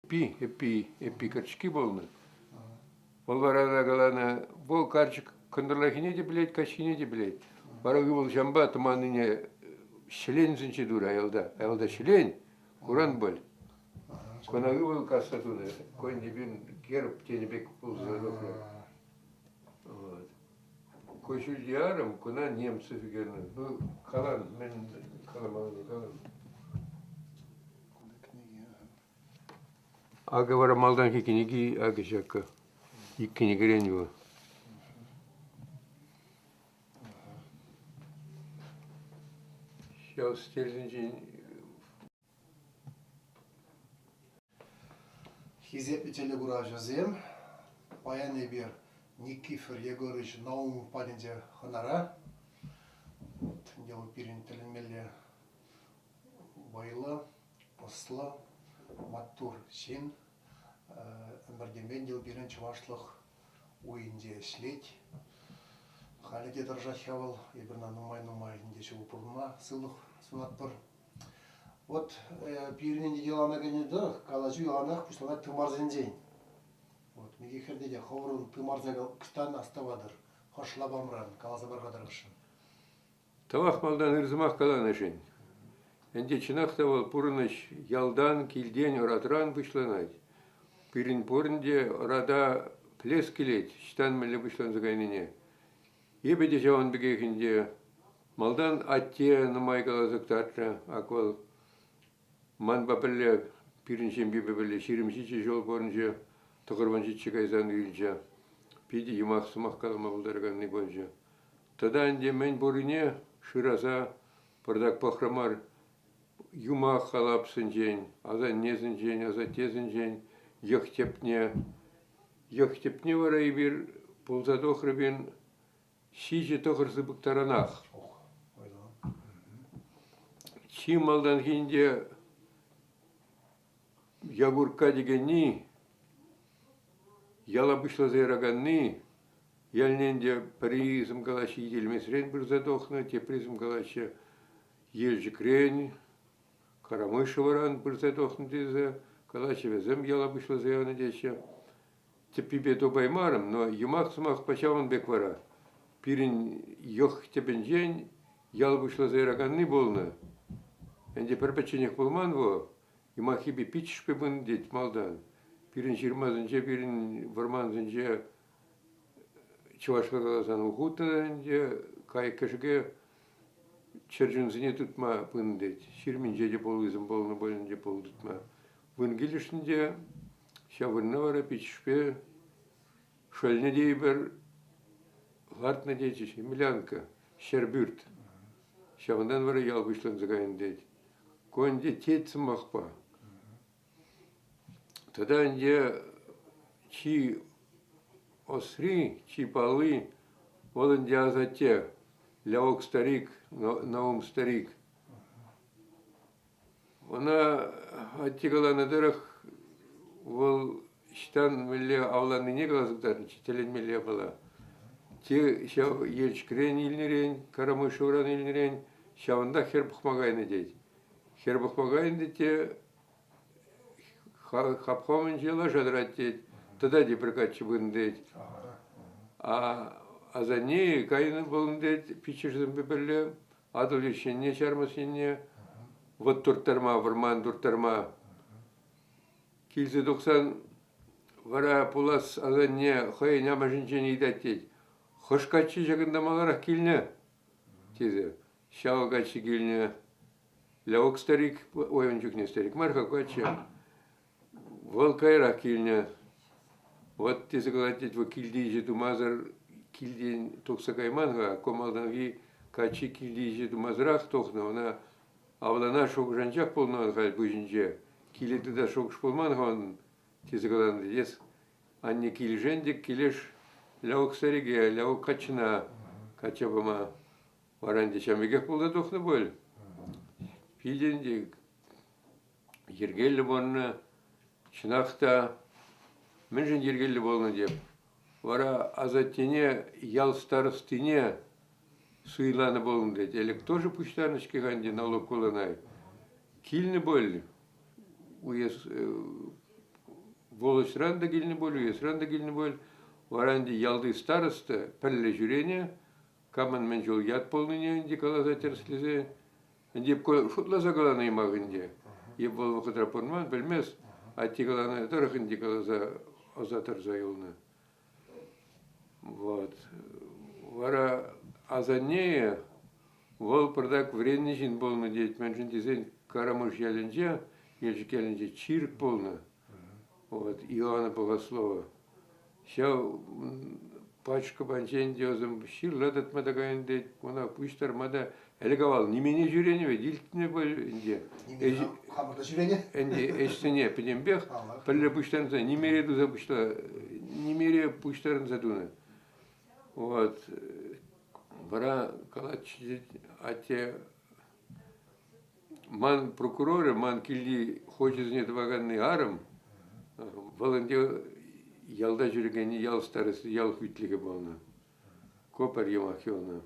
эпи карчки болны. Ол барада галана, бол карчик кондырлахине де білет, качине де білет. Барагы бол жамба туманыне шилен зинче дура аялда шилен, куран бол. Конагы был кассатуны, конди бин герб тенебек был задохлый. Вот. Койшу диаром, куна немцев герны. Ну, калан, мен каламаны, калан. Ага вара малдан ки книги, ага шакка. И книгерен его. Сейчас стержень. Хизеп ителе гуражазем, паяны бир Никифор Егорович Наумов паненде ханара. Дело пирин телемеле байла, посла, матур син, эмбердемен дел пирин чувашлых уинде слеть. Халиде держахявал, иберна нумай индеше упурма сылых сунатпыр. Вот пиринен делана генеда, калажу яланах пушлана тымарзен. Вот миги хердеде ховрун тымарзага кстан оставадыр. Хошлабамран калаза баргадырышын. Тавах малдан ирзмах каланашин. Энде чинахта вал пурныш ялдан килден оратран вышланать. Пирин порнде орада плес килет, штан мэле вышлан загайнине. Ебеде жаван бегехинде малдан атте нумай калазыктарча аквал ман бапелле пиринчен бибелле ширимчичи жол борнже тохорванчичи кайзан үйінче пиди юмах сумах калама булдарганны бойынча. Тада энде мен борине шыраса пырдак пахрамар юмах халапсын жень, аза незін жень, аза тезін жень, йохтепне вара и бир пулзадохрыбин шиже тохырсы буктаранах. Чи малдан хинде ягурка дегенни, яла бышла зайраганни, ялненде призм галаши елмесрен бір задохна, те призм галаши елжикрень, карамышы варан бір задохна дезе, галаши везем яла бышла заяна деше. Тепи беду баймарам, но юмах сумах пачаван беквара. Пирин йох тебен жень, яла бышла зайраганни болна. Энде перпеченех болман во, юмах иби пичшпе бын дет малдан. Пирин жирмазынче, пирин варманзынче, чувашка галасан ухута энде, кай кешге чержунзине тутма бын дет. Ширминче де полызым болны болынче пол тутма. Бын келишінде, шавырна вара пичшпе, шөлне дей бір лартна дейтіші, милянка, шербюрт. Шавындан вара ял вышлан загайын дет. Конде тетсім мақпа. Тогда энде чи осри, чи палы, волынде азате, ляок старик, наум старик. Она аттигаланы дырых, вол штан милле авланы не глазыктарын, чителен милле была. Те шау елчкрен илнерен, карамышуран илнерен, шавында хербухмагайны дейт. Хербухмагайны те хапхомын жела жадрат дейт, тогда де прикатчы бын дейт. А за ней кайны болын дейт, пичерзым беберле, адыл ешенне чармасенне, вот туртарма, варман туртарма. Килзе 90 вара пулас азанне хай намажынчен идат дейт. Хошкачы жагындамаларақ келіне, тезе. Шау качы келіне. Ляок старик, ой, он жүкне старик, марха качы. Волкайрақ келіне. Вот тезе қалатет, во килдей жету мазар, килдей тоқса кайманға, комалданғы качы килдей жету мазырақ тоқна, она авлана шоқ жанчақ болнаған қал бұжынче. Килеті да шоқш болманға, он тезе қаланды. Ес, анне килжендік, келеш ляок стариге, ляок качына, качабама варанде шамегек болды тоқны бол. Пиденде ергелі болны, шынақта, мен жын ергелі болны деп. Вара азаттене, ял старостыне суйланы болны дед. Элек тоже пуштарнышке ғанде налог колынай. Килні бол, уез волосран да гильни боль, есран да гильни боль. Варанди ялды староста, перле жюрене, каман мен жол ят полныне, инди калазатер слезе. Инди шутла загалана имаг инди. Еп бол вахытра порман, белмес, а тигалана тарах инди калаза азатер заилна. Вот. Вара азанея, вол продак вреннижин был надеть, меньшин дизайн карамыш яленже, ельжик яленже чирк полна. Вот, Иоанна Богослова. Ща пачка банчен диозым шир ладат мадагайн дет, она пуштар мада элегавал, не менее жюрене, дильтне был инде. Хамарда жюрене? Энди эштене пидембех, палле пуштарн за, не мере дуза пушта, не мере пуштарн задуна. Вот. Вара калач ате ман прокуроры, ман килди хочет не дваганный арам, волонтер ялда жүргені ял старысы ял хүтлігі болны. Копар емақ елны.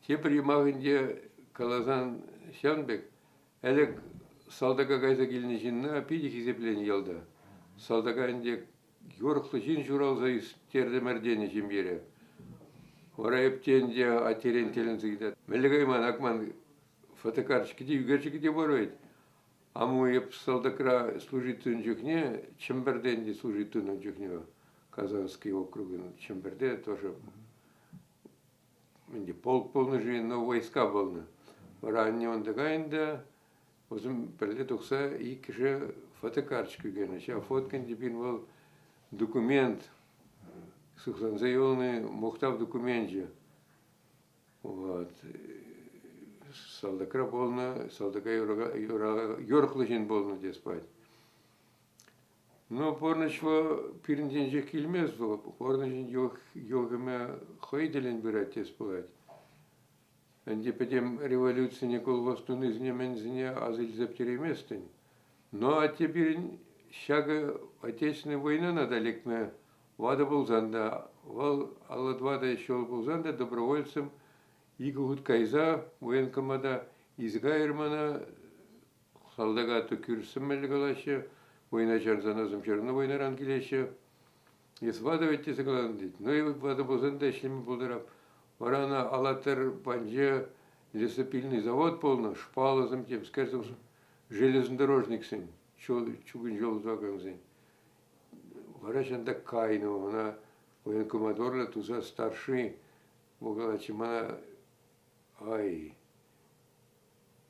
Тепір емағынде калазан шанбек, әлік салдага гайза келіне жинна пидих изеплені ялда. Салдага інде yorqlı jin juralza terdi merdeni jimbere. Ора ептенде атерен телензе гидат. Мелегайман акман фотокарточки де югерчики де боровит. Аму еп салдакра служит тунжухне, Чемберденде служит тунжухне, Казанский округ, Чемберде тоже. Менде полк полный же, но войска полны. Ора не он дагайнда, озым перле тухса и кише фотокарточку гена. Ща фоткан дебин был документ, сухсан заёлный мухтав документе. Вот. Салдакра полна, салдака yorqlışın bolna де спать. Но порночва пирінденже келмес, порночын йогыма хойделен бирать де спать. Анде потом революция кол востуны знемензіне азыль заптереместен. Но а теперь шага отечественная война надалекме вада болзанда, вал алладвада еще болзанда добровольцем Игугут кайза военкомада изгайрмана салдага тукюрсым мелгалаще война чарзаназым черно войнаран келеше есвада ветте сагалан дейт. Но и вада болзанда шлеми болдырап варана алатыр банже лесопильный завод полно шпалазым тем скажем железнодорожник сын чугун жол зваган сын. Варашанда кайну она военкомадорла туза старший богалачи мана ай.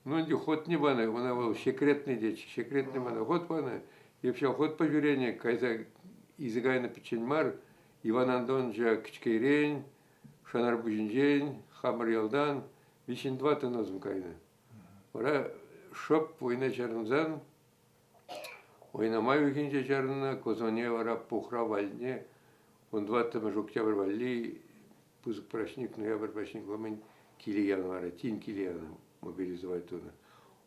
Ну, не ход не бана, она был секретный деч, секретный мана ход бана. И вообще ход по жюрению, кайза изыгайна печеньмар, Иван Андоновича Кичкейрень, Шанар Бужинжень, Хамар Ялдан, вичин два тонозм кайна. Ора шоп война чарнзан, война маю хинча чарна, козвоне вора пухра вальне, он 20 октябрь вали, пуск прашник, ноябрь прашник, ломень килиян вара, тин килиян мобилизовать туда.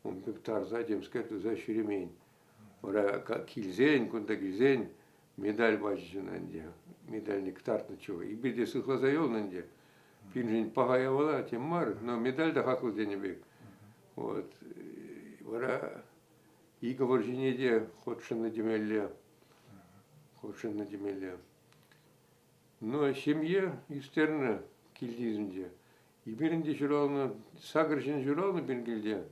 Он пектар задем скерту за шеремень. Ора кильзень, кунда кильзень, медаль бачу нанде, медаль нектар на чего. И биде сухла заел нанде. Пинжень пагая вала, тем мар, но медаль да хакл денебек. Вот. Ора и говоржине де ходшен на демелле. Ходшен на демелле. Но семье истерна килдизінде. И биринде журалны, сагыржын журалны биргилде.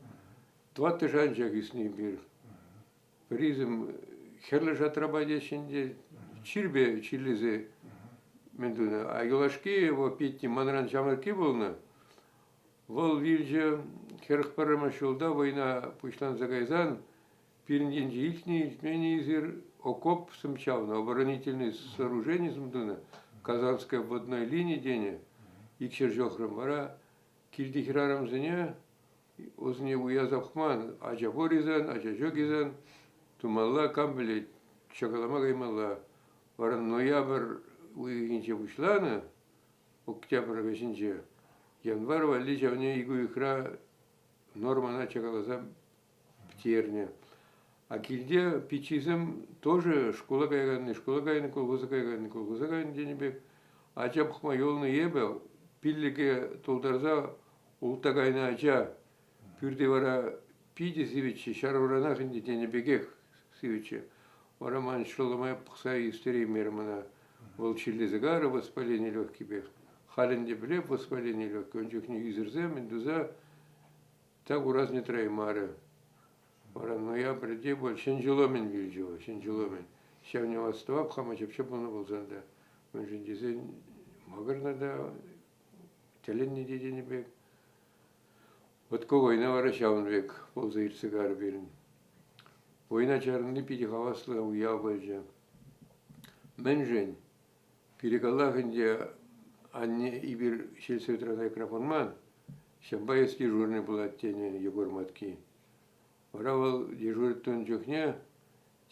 20 жанжак исни бир. Призм херле жатрабадешінде чирбе чилизе мендуна. А юлашки его питти манран жамырки болны. Вол вилже херхпарама шулда война пушлан загайзан. Пиринденже илтни илтмени изир окоп сымчавна, оборонительные сооружения сымдуна. Казанская водной линии дене, икшер жохрам вара, кильдихирарам зене, озне уязапхман, ажа боризан, ажа жогизан, тумалла камбеле, чакалама гаймалла, вара ноябрь уйгинче бушлана, октябрь вешинче, январь вали жавне игу ихра нормана чакалаза птерня. А кильде пичизм тоже школа гайганный, колхоза гайганный денебек. А чапхма ёлны ебе, пиллиге толдарза ултагайна ача, пюрде вара пиди сивичи, шаруранахынде денебегех сивичи. Ора маншылымай пықса истереймер мына. Ол чилезігары воспаление легких. Халінде білеп воспаление легких. Он жүхне юзерзе, мендуза, так ураз не траймары. Ора ноябрьде бол, шенжеломен вильжева, шенжеломен. Шавне вастывап, хама чепче бұны болзанда. Он жіндезе, мағырна да, телен не дедені бек. Вот когойна вара шавын бек, болза ирсігары берін. Ойна чарынды пиди хаваслы уя болжа. Мен жен, перекаллахынде анне ибір шелсөйтірана экрапонман, шамбай дежурный булат тене Егор Матки. Ора ол дежуртын жүхне,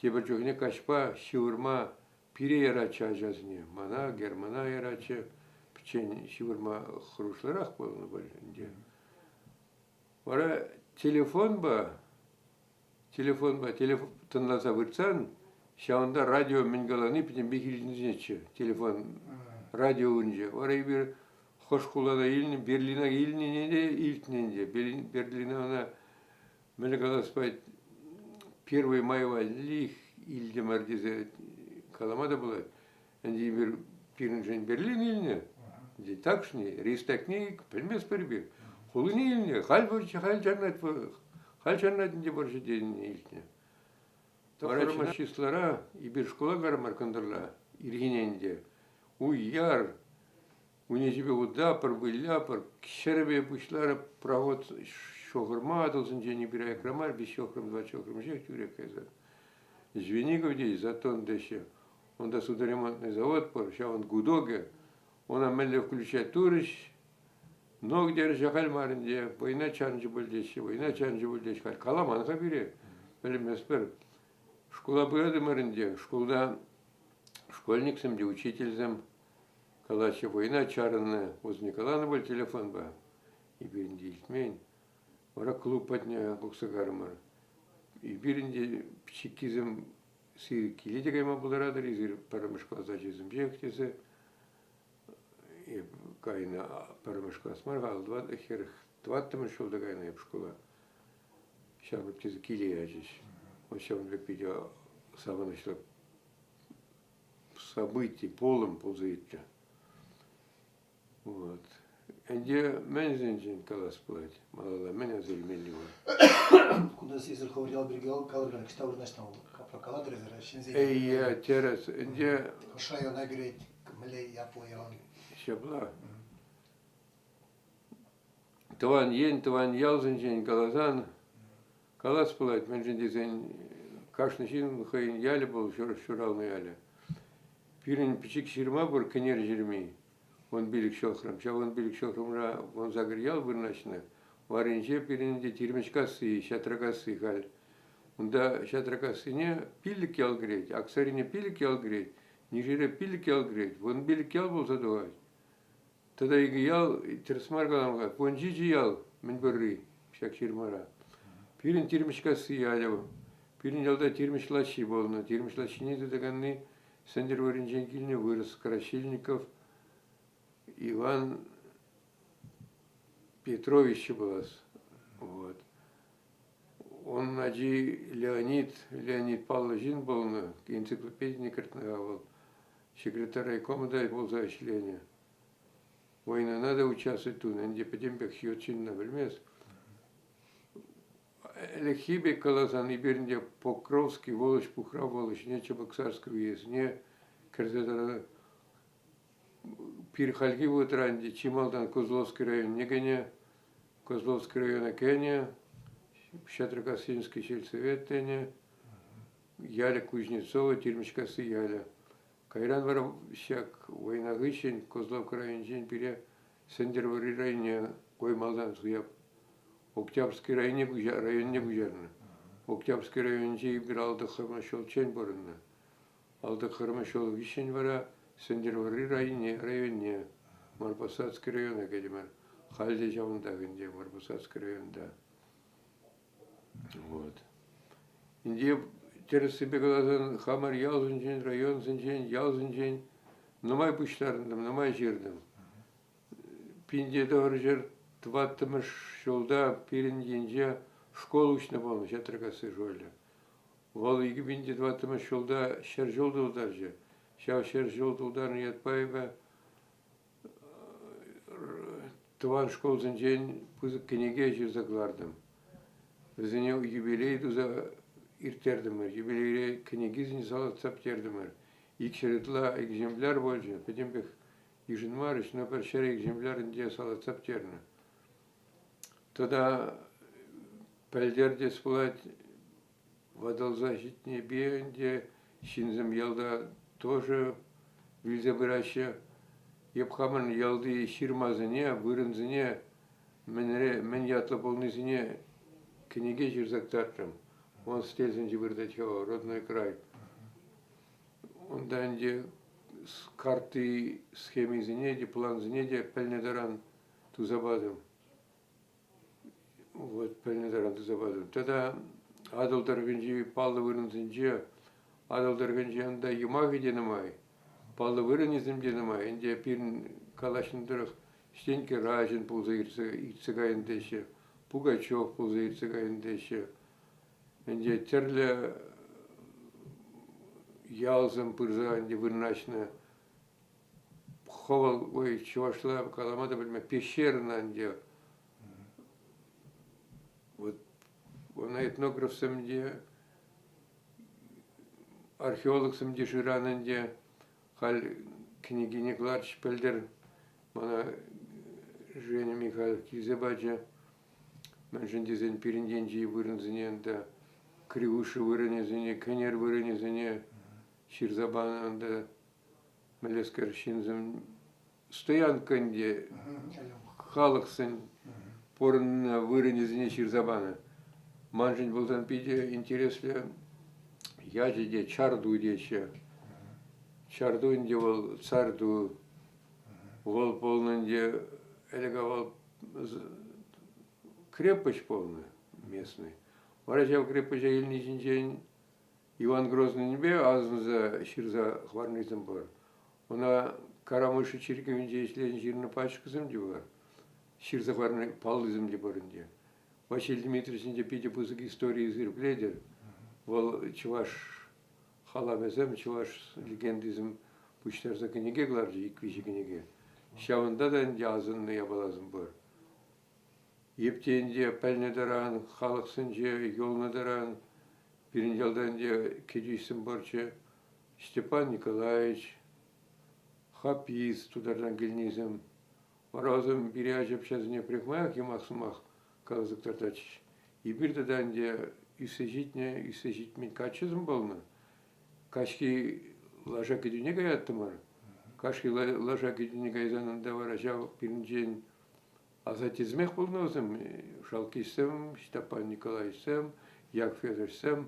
тебір жүхне кашпа, шиурма, пире ярача жазне. Мана, германа ярача, пчен шиурма хрушларах болны болженде. Ора телефон ба, тынласа вырцан, шаунда радио менгаланы пиден бекилинзече, телефон радио унже. Ора бир хош кулада илни, Берлина илнинде, илтнинде. Берлина она менгаласпайт 1 майва лих илде мардизе каламада была. Анди бир пиринжен Берлин илне. Ди такшни, рейстакни, пельмес перби. Хулыни илне, халь жаннатинде боржи ден илтне. Ора числара и бир школа гармар кандырла, иргиненде. Уяр, у не тебе удапар, выляпар, кшербе пушлара провод шохрма, должен день бирая крамар, без шохрам, 2 шохрам, жех тюрек каза. Звеников здесь, затон деше. Он до судоремонтный завод, ща он гудоге, он амелле включает турыш, но где ржахаль маринде, война чанжи бульдеше, каламан хабире, элемеспер. Школа быды маринде, школда школьниксам, где учительзам, калача война чарная, воз Николана был телефон ба, и биринде илтмень, ора клуб подня буксагармар, и биринде пчикизм сир килидегайма буларадыр, изир парамышкала зачизм жектесе, и кайна парамышкала смарга, ал херх тваттымын шолда кайна еп школа, шабып тезі кили яжиш. Он сейчас бек видео саванышлы событий полым ползаитча. Вот. Энде мен зенжен калас плать, малала меня зельмелива. Куда сизер ховрял бригал калгар кштаур наштау. Капра каладр зера шинзе. Эй, я террас, энде Шайо нагреть, млей яплоян. шабла. Тван ял зенжен калазан. Калас плать, мен зен кашны шин хайын яле был, шурал на яле. Пирин пичик ширма бур кенер жирми. Он билик шохрам, он билик шохрамра, он загрял вырначно. Варенче пиринде тирмечкасы, шатракасы халь. Унда шатракасы не пилик ял греть, аксарине пилик ял греть, нижере пилик ял греть. Вон билик ял был задувать. Тогда и ял, терсмар галамга, вон джиджи ял, мен бурри, шак ширмара. Пирин тирмечкасы ялево. Пирин ялда тирмешлащи болно. Тирмешлащи не задаганны. Сендер Варенченкильне вырос Красильников. Иван Петрович был. Вот. Он наджи Леонид Павлович был, энциклопедии не картнагавал. Секретарь райкома был за члене. Война надо участвовать тут, где потемпек хьочин на вельмес. Лехибе калазан и бернде Покровский, Волочь, Пухра, Волочь, не Чебоксарского есть, не Картетара. Пирхальги в Утранде, Чималдан, Козловский район, Негоня, Козловский район, Кения, Щатрокосинский сельсовет, Теня, Яля Кузнецова, Тирмичкасы, Яля. Кайран Воровщак, Войнагычин, Козловский район, Жень, Пире, Сендервари районе, Коймалдан, Суяб. Октябрьский район не гужарны. Октябрьский район же играл Алдахарма шел чень борынна. Алдахарма шел вишень вара, Сендервари районе, Марпасадский район, академар. Хальде жавында гынде, Марпасадский район, да. Вот. Инде терес себе глазан хамар ялзынжен, район зынжен, ялзынжен, намай пуштарындым, намай жердым. Пинде doğru жер тваттымыш жолда пирин енже школа учна болны, шатракасы жолы. Ол 2020 жылда шер жолды ударжы. Шау шер жолды ударны ятпайба Тыван школзын жен пызык кенеге жырзаклардым. Bizine юбилей дуза иртердімір, юбилейре кенегизін салатсап тердімір. Икшерітла экземпляр больше, педембек ижинмарыш, но бір шер экземпляр инде салатсап терні. Тогда пәлдерде сплать водолзащитне бенде, шинзем ялда тоже вильзе бираща. Епхамын ялды ширмазыне, вырынзыне, мен ятлы полнызыне книге жирзактарым. Он стельзен жибырдачева, родной край. Он данде с карты схемы зинеди, план зинеди, пельнедаран тузабадым. Вот пельнедаран тузабадым. Тогда адалдаргынжи палды вырынзынжи, адалдаргынжи анда юмаги денемай, палды вырынызым денемай, инде пирн калашындырых штеньке ражын пулза ирцегайындеше. Пугачев пулзаирцегайындеше. Инде терле ялзым пырза инде вырнашны. Ховал, ой, чувашла, каламада бельме, пещерна инде. Вот, она этнограф самде, археолог самде Ширан инде, халь княгиня Кларч Пельдер, мана Женя Михайлов Кизебаджа. Мен дизен пиренденжи вырынзыне да кривуши вырынезыне, кенер вырынезыне, ширзабананда мелескер шинзым стоянканде халықсын порын вырынезыне ширзабана. Манжын болтан пиде интересле яжеде чарду дече. Чарду инде вол царду, вол полнанде элегавал крепость полная местная. Варачав крепость елничен день Иван Грозный небе азынза ширза хварнызым бар. Она карамышы черкевинже ешлен жирны пачкызым де бар. Ширза хварны палызым де барынде. Василий Дмитриевич пиде пузык истории изырпледер. Вол чуваш халамезем, чуваш легендизм пуштарза кенеге гларжи, иквиши кенеге. Шавында да инде азынны ябалазым бар. Ептенде пәлнедаран, халықсынже, yolnaдаран, birinci yıldan keciysin barça Stepan Nikolaevich, Hapiz, tudardan gelnizim. Marazım biri acep şazine prekmayak yemaksumak kalazıktartaç. И bir de dende üsejitme kaçızım bolna. Kaşki laşak edine gayattım var. Kaşki laşak edine gayzanında var aşağı birinci azatizmek bulunuzum. Şalkisem, Stepan Nikolaevич'sem, Як Федорович'sem,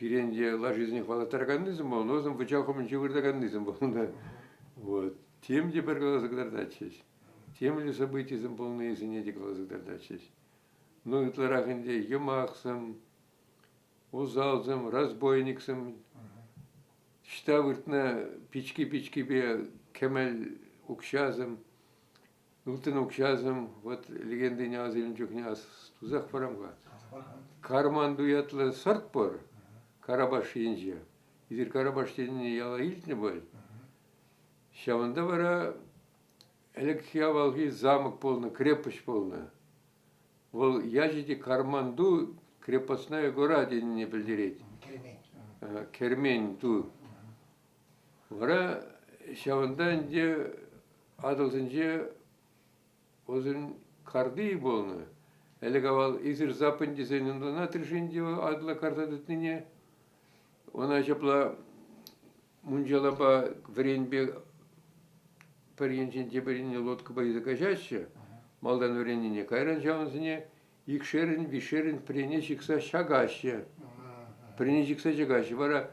birinci laşizini хвалатарганизм болнузым, вычалхом чевырдаганизм болна. Вот. Тем де бір қалазыктардачыз. Тем ли событиям полные извинения қалазыктардачыз. Ну, итларахынде емақсым, узалзым, разбойниксым, штавыртна пички бе кемел укшазым, ултын укшазым, вот легенды не азылым жоқ не аз тузақ парамға. Карман дуятлы сарт бар, Карабаш енже. Изір Карабаш деніне яла илтіне бол. Шавында бара элек хиявалги замок полный, крепость полная. Вол яжиди Карманду крепостная гора деніне білдерет. Кермень ту. Вара шавында инде адылсынже озын карды болны. Элек авал изір запын десенін дона тіршінде адыла картадытныне. Она жапла мунжалаба вренбе паренченде біріне лодка бай закажаща, малдан вреніне кайран жауынсыне, икшерін, вишерін, прене жикса шагаща. Прене жикса шагаща. Вара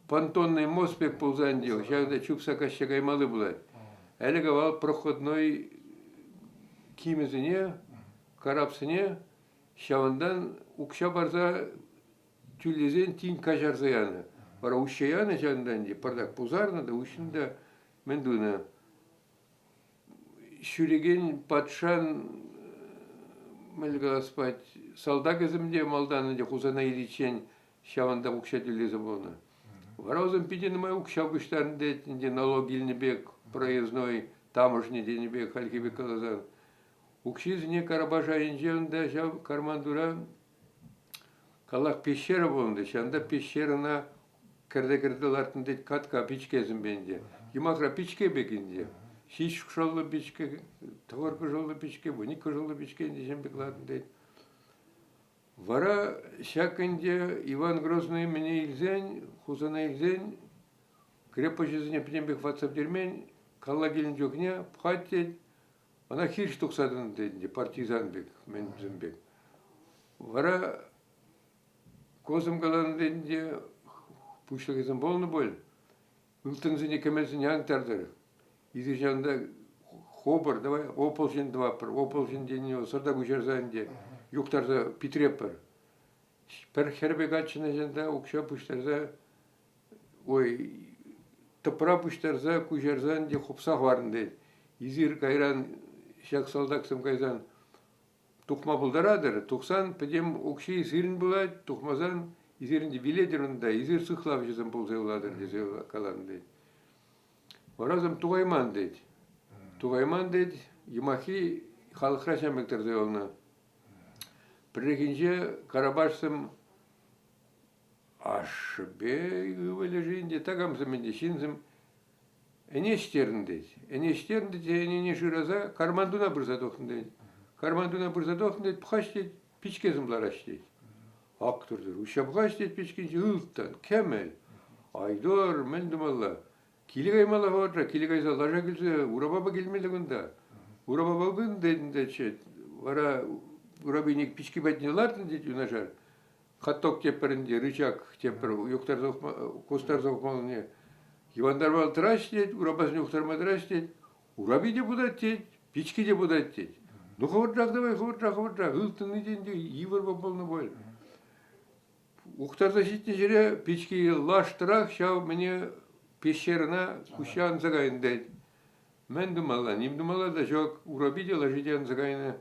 понтонный мост пек ползан дел, шагда чупса каща гаймалы булат. Әлі гавал проходной кимізіне, карапсыне, шавандан укша барза тюлезен тин кажарзаяны. Вара ущаяны жандан де, пардак пузарны да, ущында мендуна. Шүреген патшан мэлгала спать. Солдак изымде малдан де хузана иличен шаванда укшатилезе болна. Варазым пиденмай укшабыштарын детинде налог илнебек проездной таможни денебек халькебек калазан. Укшизне Карабаша инженда шав кармандура калак пещера болнды. Шанда пещерана кырды-кырдылартын дет катка пичкезім бенде. Юмакра пичке бекинде. Шиш жолы пичке, товарка жолы пичке, буника жолы пичке дешем беклатын дет. Вара шакынде Иван Грозный мне илзен, хузана илзен, крепостьізіне пнембек ватсап дермен, калла келін жокне, пхаттет, она хирш тұқсадын дедінде, партизан бек, мен бізімбек. Вара козым каланы дедінде, пушлығызын болны бол, ылтынзыне кемелсін янтардыр. Изи жанда хобыр, давай, ополшын двапыр, ополшын деніне сырда күшерзайынде, юқтарда питреппір. Пір хербек атшына жанда оқша пұштарда, ой, тыпыра пұштарда күшерзайынде құпсақ варынды. Изир кайран, шак салдақсым кайзан, тұқма бұлдарадыр. Тұқсан пәдем оқши сирін болады, тұқмазан изирінде биледерінде, изир сықлап жезім бұл зеуладыр, десе каланды. Оразым туғайман дейді. Туғайман дейді, емахи халықра шамектер зеуылны. Бірекінше Карабашсым ашбе үвелі жиінде тағамсыменде шинзім әне іштерін дейді. Әне іштерін дейді, әне шыраза кармандуна бұрза тоқтын дейді. Кармандуна бұрза тоқтын дейді, пұқаш дейді, пичкезім лараш дейді. Ақ тұрдыр, ұша пұқаш дейді, пичкенше ұлттан, кәмел. Айдор, мен думалла. Килигай мала hodra, килигай за лажа гülse, урабаба gelmeliğinde. Урабаба gün dediğinde şey, vara urabinik pişki betnilardı dedi unaşar. Kattok teperinde, rıçak teper, yoktar zokma, kostar zokmalı ne. Yıvanдар bal tıraş dedi, urabasını yoktarma tıraş dedi. Urabi de budat dedi, pişki de budat dedi. Ну hodrak da hodrak, hıltın nedinde yıvır babalını böyle. Uqtarda şittin jere pişki laştırak, şav meni пещерна кущан загайнде. Мен думала, ним думала, да жок урабидела жидян загайна.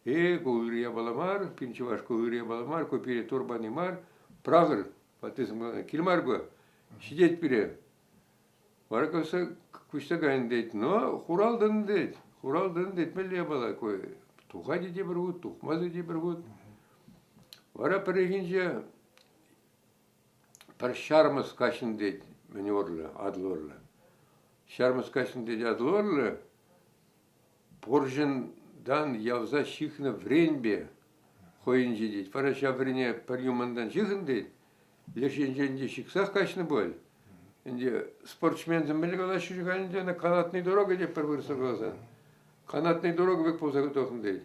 Кулырия баламар, пинчеваш кулырия баламар, копире турбани мар, прагыр, патызм килмарго, сидеть пире. Варакаса куща гайнде. Но хуралдан дет мелия бала кой. Туха диде биргут, тухмазы диде биргут. Вара перегинже пар шармас кашын дет. Meni orla, adlı orla. Şarmız kaçın dedi adlı orla. Porjindan yavza şıkhna vrenbe koyunca dedi. Paraşa vrene paryumandan şıkhın dedi. Leşenceğinde şıksak kaçını bol. Şimdi sportmen zembeli kadar şıkhanınca na kanatный дорога diye pervırsa glazan. Kanatный дорога bek poza tohum dedi.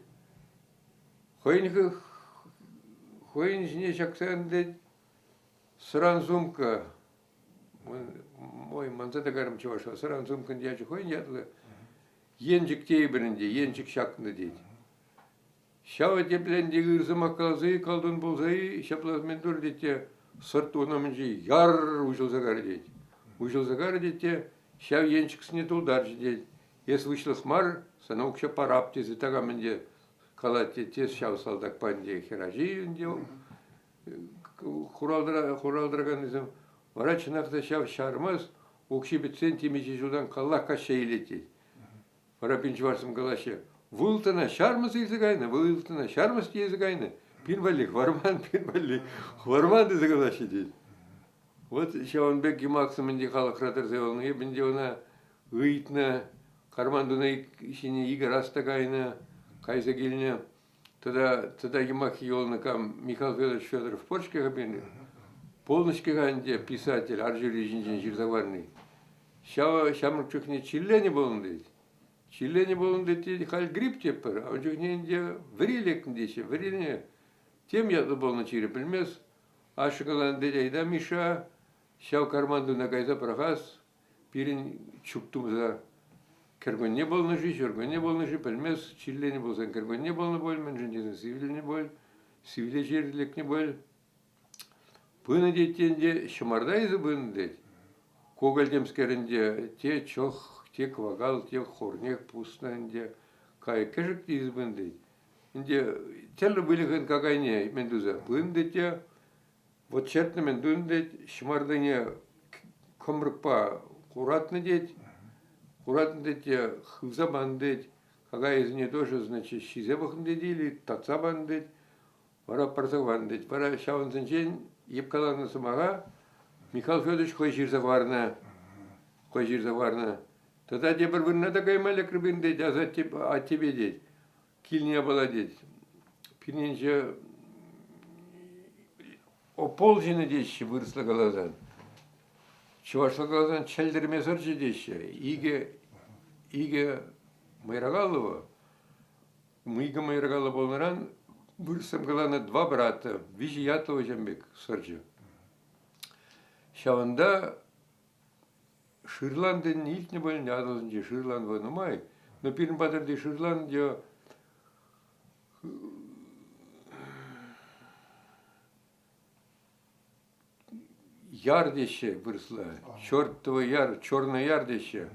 Koyunca ne şaksan dedi. Sıran zumka. Мой манзада гарым чаваша, саран зумкан дячу хойн ятлы. Енчик тейбірінде, енчик шақынды дейді. Шава тепленде ғырзыма қалзы, қалдын болзай, шаплазмен дур дейді, сырт онамынжы яр ұжылзагар дейді. Ұжылзагар дейді, шав енчиксіне тұлдар дейді. Ес вышлых мар, сана ұқша парап тезі тағамынде қалады тез шав салдақ панде херажи үнде. Хуралдыраған ізім. Варачынақта шав шармыз, оқши бітсен темече жылдан қаллақ қаша елетеді. Вара пинчі барсым қалашы. Вылтына шармыз езі қайны, вылтына шармыз езі қайны. Пинвали, хварман езі қалашы дейді. Вот шаванбек емақсымынде қалық ратырзай олны, ебінде она ұйтына, қармандына ішіне игір аста қайны, қайса келіне. Тогда емақ елны кам Михаил Федорович Федоров Почке қабені. Полночке ганде писатель, аржюри жинжин жирзаварный. Шамрк чухне чиллени болын дейді. Чиллени болын дейді, хал грипп теппір. А чухне инде врилек десе, врине. Тем яды болын чири білмес. Ашықылан дейді, айда Миша, шау карманду нагайда прахас, пирин чуктумза. Кергонне болын жи, білмес, чиллени болсан кергонне болын боль, мен жіндесін сивиліне боль, сивиле жерлілекне боль. Бұны дейтенде шымарда езі бұны дейді. Когольдемскерінде те чоқ, те квагал, те хорнек пустынде, кай кәжік дейіз бұны дейді. Инде телле вылыгын какайне мендуза. Пындете вот чертно мендундет шмардыне комрыкпа куратны деть. Куратны деть хыза бандеть. Какая из нее тоже, значит, шизе бахндедили, таца бандеть. Вара парсак бандеть. Вара шаван зенчен епкаларны самага. Михаил Федорович хойшир заварна. Хойшир заварна. Тогда тебе бір такая малек рыбин деть, а за тебе деть. Киль не была деть. Пирненче о полжины деть выросла глазан. Чувашла глазан чельдерме сорчи деть. Иге Майрагалова. Иге Майрагалова болнаран выросла глазана два брата. Вижи Ятова Жамбек сорчи. Шаванда Ширландын илтне болен ядылынче Ширланд ванумай. Но пирн батырды Ширланд яр деше выросла. Чертово яр, черный яр деше.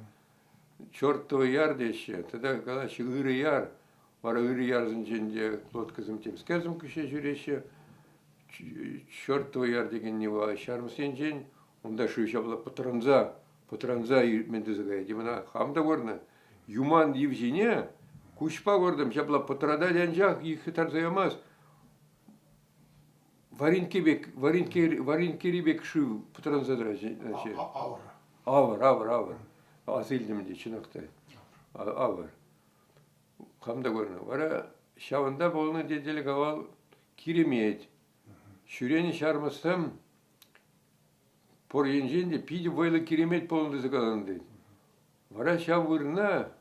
Чертово яр деше. Тогда когда ыры яр, вара ыры яр зынченде лодкызым темскезым күше жүреше. Чертово яр деген нева шармсенчен. Онда шуйша была Патранза мендезагая. Димана хамда горна. Юман евжине. Кушпа гордым. Шабла патрада янжах их тарзаямас. Варинки рибек шу патранзадра. Авар. Асыльдем дичинахтай. Авар. Хамда горна. Вара шаванда болны дедели гавал киремет. Шурени шармастам. Пор енженде пиди бойлы киремет полынды загаланды. Вара шав вырна.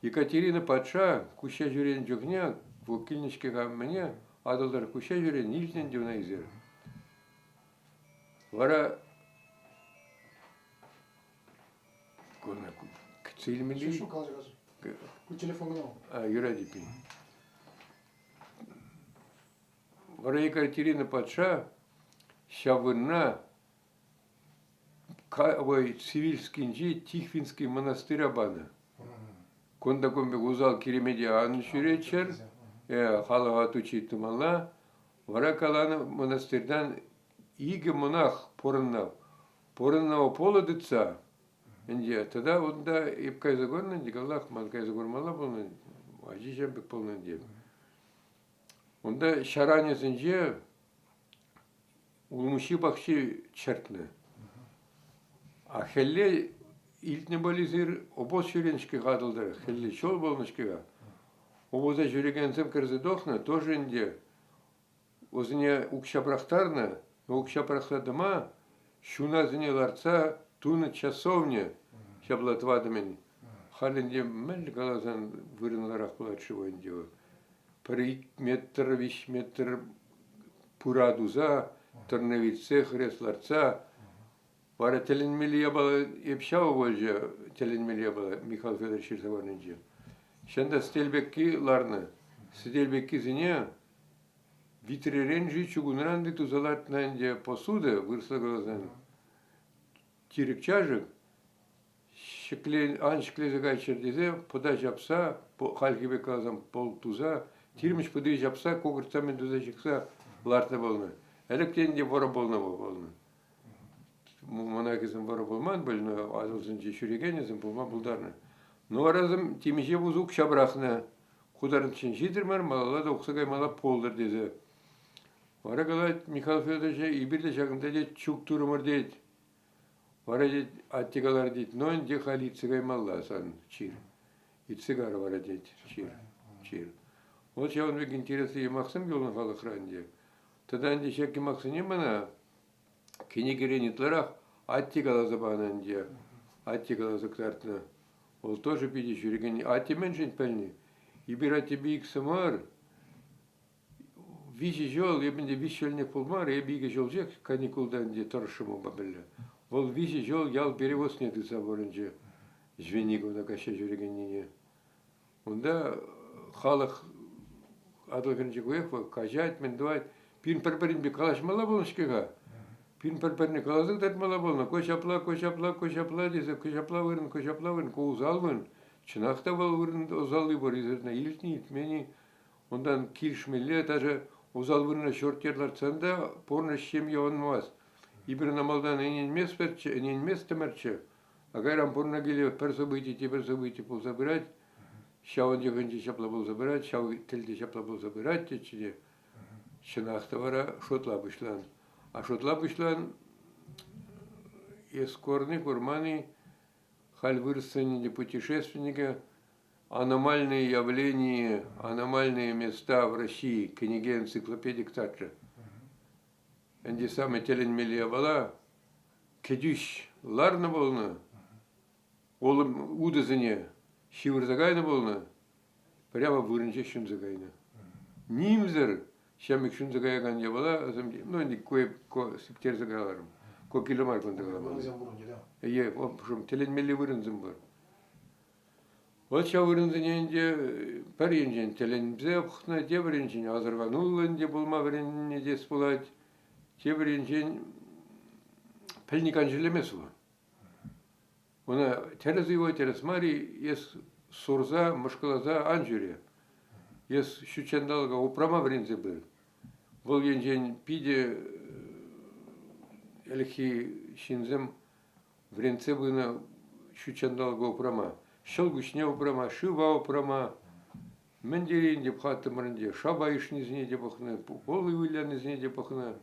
Екатерина патша куща жүрен жүгне, вокилничке гаммene, адалдар куща жүрен нижнен дюна изер. Вара кона кцилмели. Şu kalacak. Bu telefonu al. Юрадипи. Вара Екатерина патша шавырна ой цивильский Тихвинский монастырь абана. Конда комбе узал киремеди аны шүречер, халага тучи тумала, вара каланы монастырдан иге монах порыннав пола дытса. Инде тогда онда епкай загорны, дигаллах малкай загормала болны, ажи жембек полны деп. Онда шаранесинже улмуши бахши чертны. А хелле илтне болизир обоз шүреншке гадылдыр. Хелле шол болмышкега. Обоза жүрегенсем кірзі доқна, тоже инде. Озыне укшапрахтарна, но укшапрахтадыма, шуна зіне ларца, туны часовне, шаблатвадымен. Халинде мәл галазан вырынларақ бұлат шывайынде. Бір метр, виш метр пурадуза, тұрнавитсе, хресларца, Вара теленмели ябала епшава вожа теленмели ябала Михаил Федорович Заварнинче. Шанда стельбекки ларны. Стельбекки зине витреренжи чугунранды тузалат нанде посуда вырсла глазан. Тирикчажик аншкле загай чердезе пода жапса халкибе казам пол туза тирмиш поды жапса когырца мен туза жикса ларта болны. Электренде вора болны. Монакизм бара болман бөлні азылсынче шүрегенезім болма бұлдарны. Но аразым темеше бұзук шабрақны құдарыншын жидірмар малалады оқсағай мала полдыр деді. Вара қалайд Михаил Федорович ибірді жағында дед чук тұрымыр дед. Вара дед аттигалар дед, но де хали цыгай мала сан чир. И цыгар вара дед чир. Вот я он век интересы емақсым елін халық ранде. Тогда анде шеки мақсыне мана Кенегеренитларах аттигала забананде, аттигала зактартна. Ол тоже пиди шуригени. Атти меншин пельни. Ибира тебе ик самар. Виши жол, ебенде вишельне пулмар, ебиге жолжек каникулдан де торшему бабелля. Ол виши жол ял перевоз не дыса борынже. Жвенигу на каще журигенине. Онда халық адылгенже гуэхва, кажать, мендуать. Пин перперин би калашмала болнышкега. Пин перперне калазык датмала болна. Кошапла, десе, кошапла вырын, коузал вырын. Чынақта бол вырын озалы бор, изерна илтни, итмени. Ondan kilişmeli даже uzal vırına şort yerler da porno şem yavanmaz. İbir namaldan enilmez temerçe. Агайрам порно гелио пер событий пол забирать. Шау дегенди шапла был забирать, шау тельди шапла был забирать, течи. Шенахтавара шотла бышлан. А шотла бышлан эскорны, гурманы, хальвырсани путешественника, аномальные явления, аномальные места в России, книги энциклопедик также. Энди самый телен милия была, кедюш ларна болна, олым удызыне, шивырзагайна болна, прямо вырынче шунзагайна. Нимзер, шамик шунзагайган я была, ну, не кое септер загаларым, ко киломар кондагалам. Е, опшум, телен мили вырынзым бар. Вот ша вырынзыне инде, паринжен, телен бзе опхна, те вырынжен, азырганулын де болма вырынне дес болать, те вырынжен, пельникан желемес у. Она терез его, терез мари, ес сурза, мышкалаза, анжуре. Ес щучандалга упрама врензе был. Был янжен пиде, эльхи шинзем вренце было щучандалга упрама. Шелгушне упрама, шива упрама. Мендерин де пхаты мренде, шаба иш низне де пахна, полы уйля низне де пахна,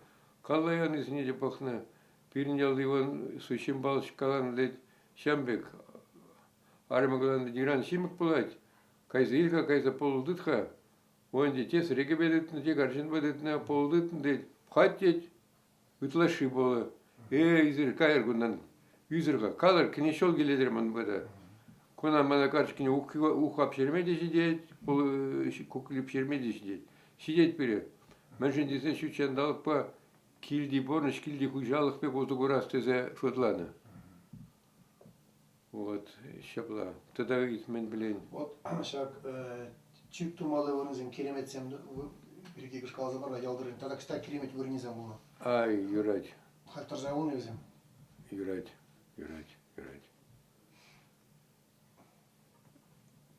калая низне де пахна. Пирнял его сущим балш калан лет шамбек. Армаган диран шимик пулать. Кайза илька, кайза полудытха. Он детес регебедет на те гаржин бедет на полудыт дет. Пхатеть, утлаши было. Изер кайр гундан. Юзерга калар кнешол геледер ман беда. Кона мана карчкине ухап шермеде сидеть, куклип шермеде сидеть. Сидеть пере. Мәншен десе шучандалық па килди борныш, килди хуйжалық пе бозугурас тезе шотлана. Вот, шапла. Тогда мен билейн. Вот, шак, чик тумалы вырынзым кереметсем, bir-iki kış kalza var, yaldırın. Tada kısta keremet vırınızım bunu. Ay, юрать. Hatta zavun evzim. Юрать.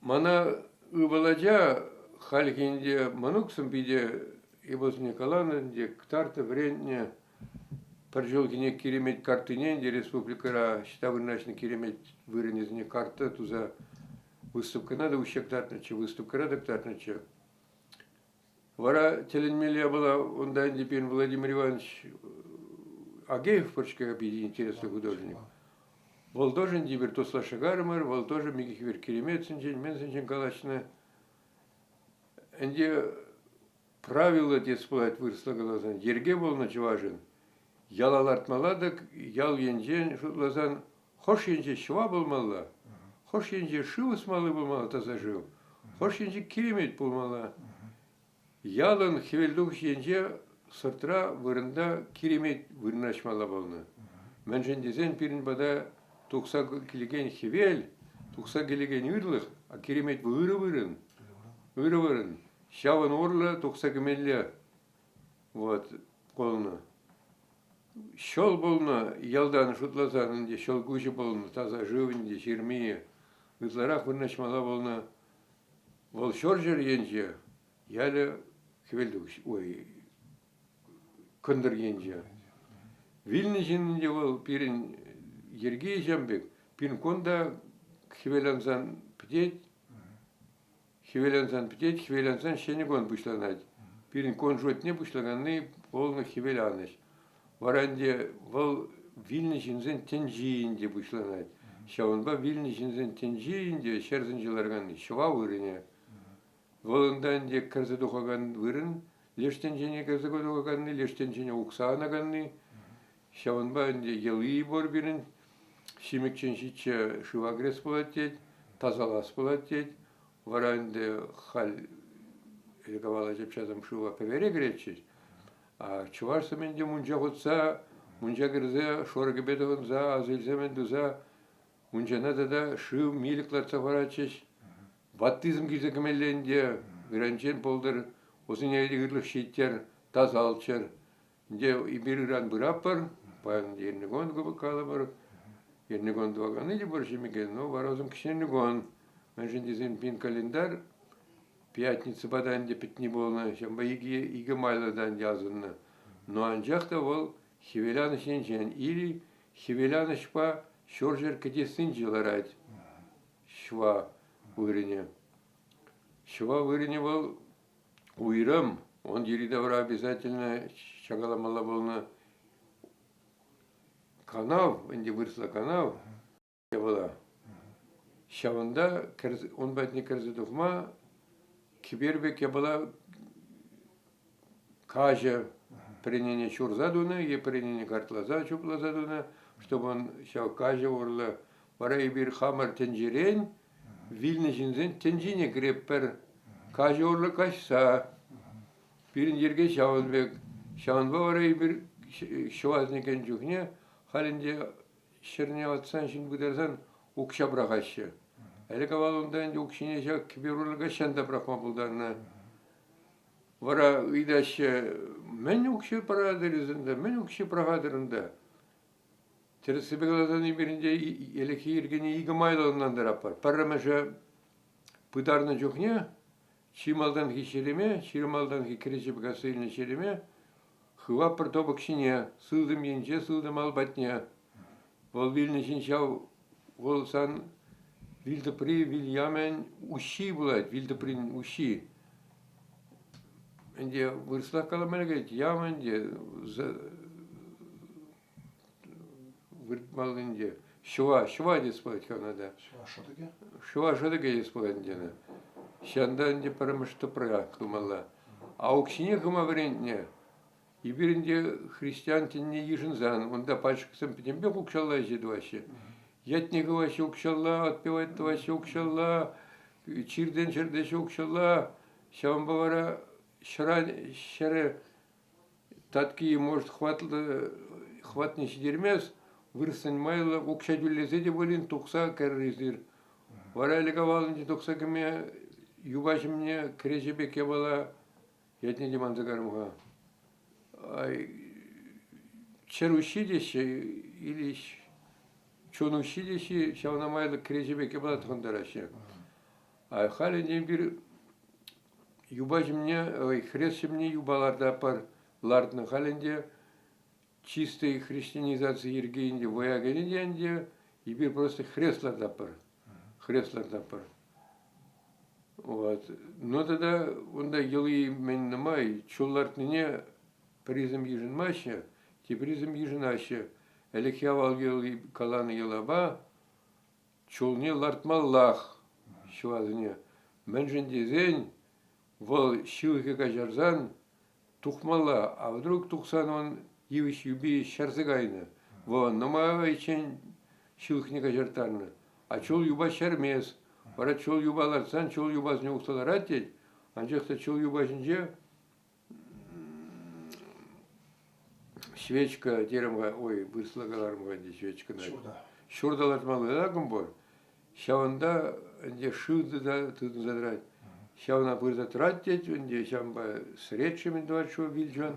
Мана ыбаладя халькинде мануксым биде Ибос Николаевна, ктарты вренне, паржолкине керемет картыненде республикара, штабырначный керемет вырынезне карта, туза выставкана да ущектартнача, выставкара да ктартнача. Вара теленмелия была, он данди пен Владимир Иванович Агеев, почка объединить интересный художник. Вол должен дибер тосла шагармар, вол должен мигихвер керемет сенчен, мен сенчен калачна. Энде правила десплать выросла глазан. Ерге был ночеважен. Ялалартмаладок, ял енжен шутлазан. Хош енже шва был мала. Хош енже шива смалы был мала, та зажил. Хош енже керемет был мала. Ялан хевельдух енже сыртра вырында керемет вырнашмала болны. Менжен дезен пирин бада тухса келеген хевел, тухса келеген үрлых, а керемет выры вырын. Шаван орла тухса кемелля. Вот, колна. Шол болна, ялдан шутлазанынде, шол гучи болна, таза живынде, шермие. Ытларах вырнашмала болна. Вол шоржер енже, яля хевельдух, ой, кындыр енже. Вильны жинінде ол пирин Ергей Жамбек, пирин конда хевелянзан птеть, хевелянзан шенегон бушланать. Пирин кон жот не бушлаганны, полно хевеляныш. Варанде вол вильны жинзен тенжиинде бушланать. Шаунба вильны жинзен тенжиинде шерзен жиларганны, шва вырыне. Волынданде кырзадухаган вырын, лештен жене кырзадухаганны, лештен жене уксаанаганны. Шаунба елы бор бирин, шимикчен шиче шивагрес полатеть, тазалас полатеть, варанде халь эльгавала жепчазам шива повере гречить, а чуварса менде мунджа хотса, мунджа грзе, шорга бедован за, азельземен дуза, мунджа надо да шив миликлар цафарачеш, ваттизм гизе кемелленде, гранчен полдыр, осыне элигырлык шиттер, тазалчер, де ибириран быраппар, пан ернегон губы калабар, ернегон дваганы де боршимиген, но варазым кишенегон. Мен жендизен пин календар, Пятница бадан депет не болна, шамба иге майладан yazınны. Но анжақ та ол хевеляныш енжен, или хевеляныш па шоржер кедесін жыларад. Шва вырыне. Шва вырыне ол уйрам, он дерида вра обязательно шагаламала болна канав, инде вырсла канав, была. Шавында, он бәтіне кірзі дұқма, кибербек я была кажа принение чурзадуна, е принение картлаза чуплазадуна, чтобы он шау кажа орла, вара бир хамар тенжерен, вильны жинзен тенжине греппер, кажа орла кашса, бирин жерге шаванбек, шаванба вара бир шуазникен жүхне, халинде шерне атсан шин бударзан укша брахашы. Әлі кавалында енді укшине жак киберулга шанда брахма булдарна. Вара ыйдашы, мен укши парадырызында, мен укши парадырында. Тересібек аладан берінде елеке ергені игі майлығынан дарапар. Паррамаша пыдарны жоқне, чималдан ки шереме, шеремалдан ки керечебек асылыны шереме, хыва пыр тобықшине, сылдым енже, сылдым албатне. Ол вильны жиншау, ол сан вильдепри, вильямен, ущи булат, вильдеприн ущи. Энде вырслах каламелгет, ямен де, выртмал инде, шва деспать канада. Шва шотаке деспать индена. Шанда инде парамышты пра кымала. А укшине кыма варентне. И биринде христиан тенне ежинзан, он да пачкасам пидембе укшалла жедваще. Ятнега ваще укшалла, отпевает ваще укшалла, чирден чердеше укшалла, шамбавара шаре татки может хватне шидермес, вырсын майла укша дюллезе де болин тухса кәрризир. Вара элегавалынде тухса кеме юбаши мне крежебек ябала ятне деман загармга. Чер ущидеше или чон ущидеше шавна майла крежебек ябала тхондараще. А халине бир юбаши мне, хресши мне юбаларда пар лардны халинде чистой христианизации ергейнде воягенде и бир просто хресларда пар. Вот. Но тогда онда елы мен намай чуллартныне призм ежинмаще, те призм ежинаще. Элекявал елы каланы елаба, чулне лартмаллах швазне. Менжен дезень, вол шилхе кажарзан, тухмала, а вдруг тухсан он евиш юби шарзыгайны. Вон, намава ичен шилхне кажартарны. А чул юба шармес. Вара чул юбаларсан, чул юбазне укталаратеть, анжақта чул юбажынже свечка деремға, ой, бұрсылағаларымға де свечка. Шурдалатмалы лагым бар. Шаванда анде шылды да тыдын задрать. Шавна бұрда тратеть, анде шамба средшемен дуачу вильжан.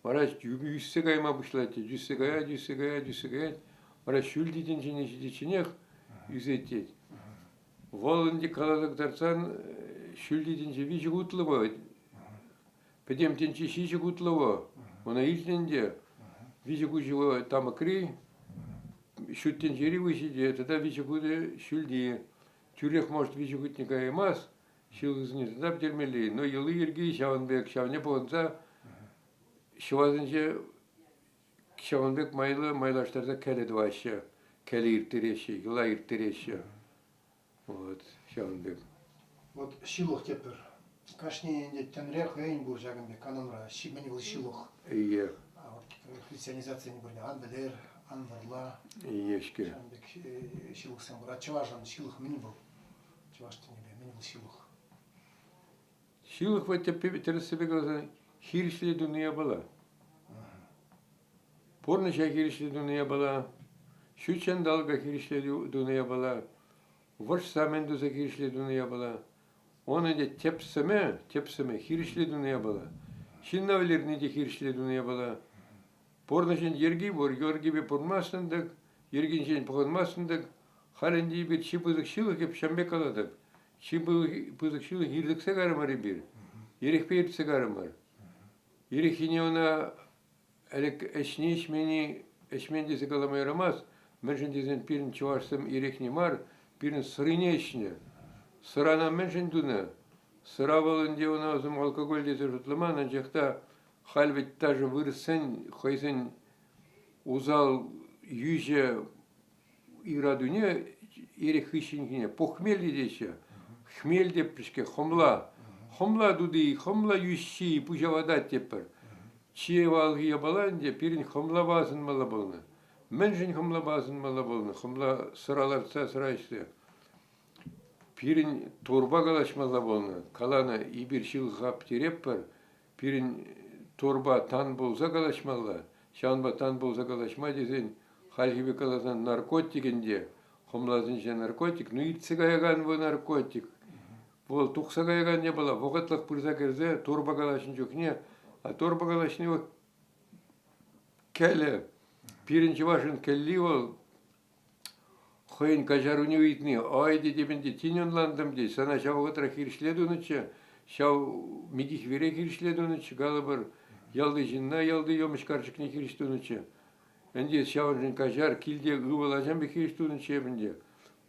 Вара юссе гайма бұшлатеть, юссе гая. Вара шүлдейтін жинечінех юзететь. Волынде каладық тарсан шүлдейтінше вижі құтлығы. Пәдемтенше шиші құтлығы. Она илтенде вижі құжығы тамы кри, шүттен жері вышеде, тогда вижі құды шүлде. Тюрех может вижі құтника емас, шылғызыне тогда бтермелі. Но елы ергей шаванбек, шавне болынса, шавазынше шаванбек майлаштарда кәледі ваще, кәлі ирттереші, ела ирттереші. Вот, шаванбек. Вот шилох тепер. Кашни тенрек вейн бур жагынбек канамра, мені был шилох. Ие. А вот христианизация не бурня, анбелер, анварла. Иешке. Шаванбек шилох сам бур. А чаважан шилох мені был. Чаваш ты не мені был шилох. Шилох вот терес себе глаза, хиришли дуния была. Порныча хиришли дуния была. Шучен долго хиришли дуния была. Ваш самен дуза хиришли дуния была. Он иде тепсеме, хиришли дуния была. Шиннавлерни де хиришли дуния была. Порнычен ерги бор, йоргибе пормасындык, ергинчен похонмасындык, халенди бир чипызык шилых еп шамбек аладык. Çi bızıkçılı hirdikse garımarı bir. Yerek peyirtse garımar. Yerek yine ona elek eşni eşmeni eşmen dese kalama yaramaz. Menschen dizen birin çuvarsam yerek ne var. Birin sırını eşni. Sırana menschen duna. Sıra olunca ona o zaman alkol dese tutlaman ancak da halvet taşı vırsen koysen uzal yüce iradüne yerek hışinkine pohmelli deşe. Хмель депришке, хомла. Хомла дуды, хомла ющи, пужавада тепер. Чие валги ябаланде, пирин хомла базын мала болны. Менжин хомла базын мала болны. Хомла сыраларца сырайшты. Пирин торба галашмала болны. Калана ибир шилхап тереппер. Пирин торба тан болса галашмала. Шанба тан болса галашма дезен. Хальгибе каласан наркотикинде. Хомлазынча наркотик. Ну итсигаяган bu наркотик. Бұл тұқсағайған не бола, бұғытлық бірза кірзе, торба қалашын жоқ не, а торба қалашын ол кәлі, пирінші вашын кәлі ол, қойын кажару не өйтіне, айды дебінде тиненландым дей, сана шау ғытра кирішледі ұнычы, шау мегих вере кирішледі ұнычы, галы бір ялды жинна, ялды еміш қаршық не кирішті ұнычы. Әнде шауын кажар, килде ұвалажан бе кирішті ұнычы ебінде.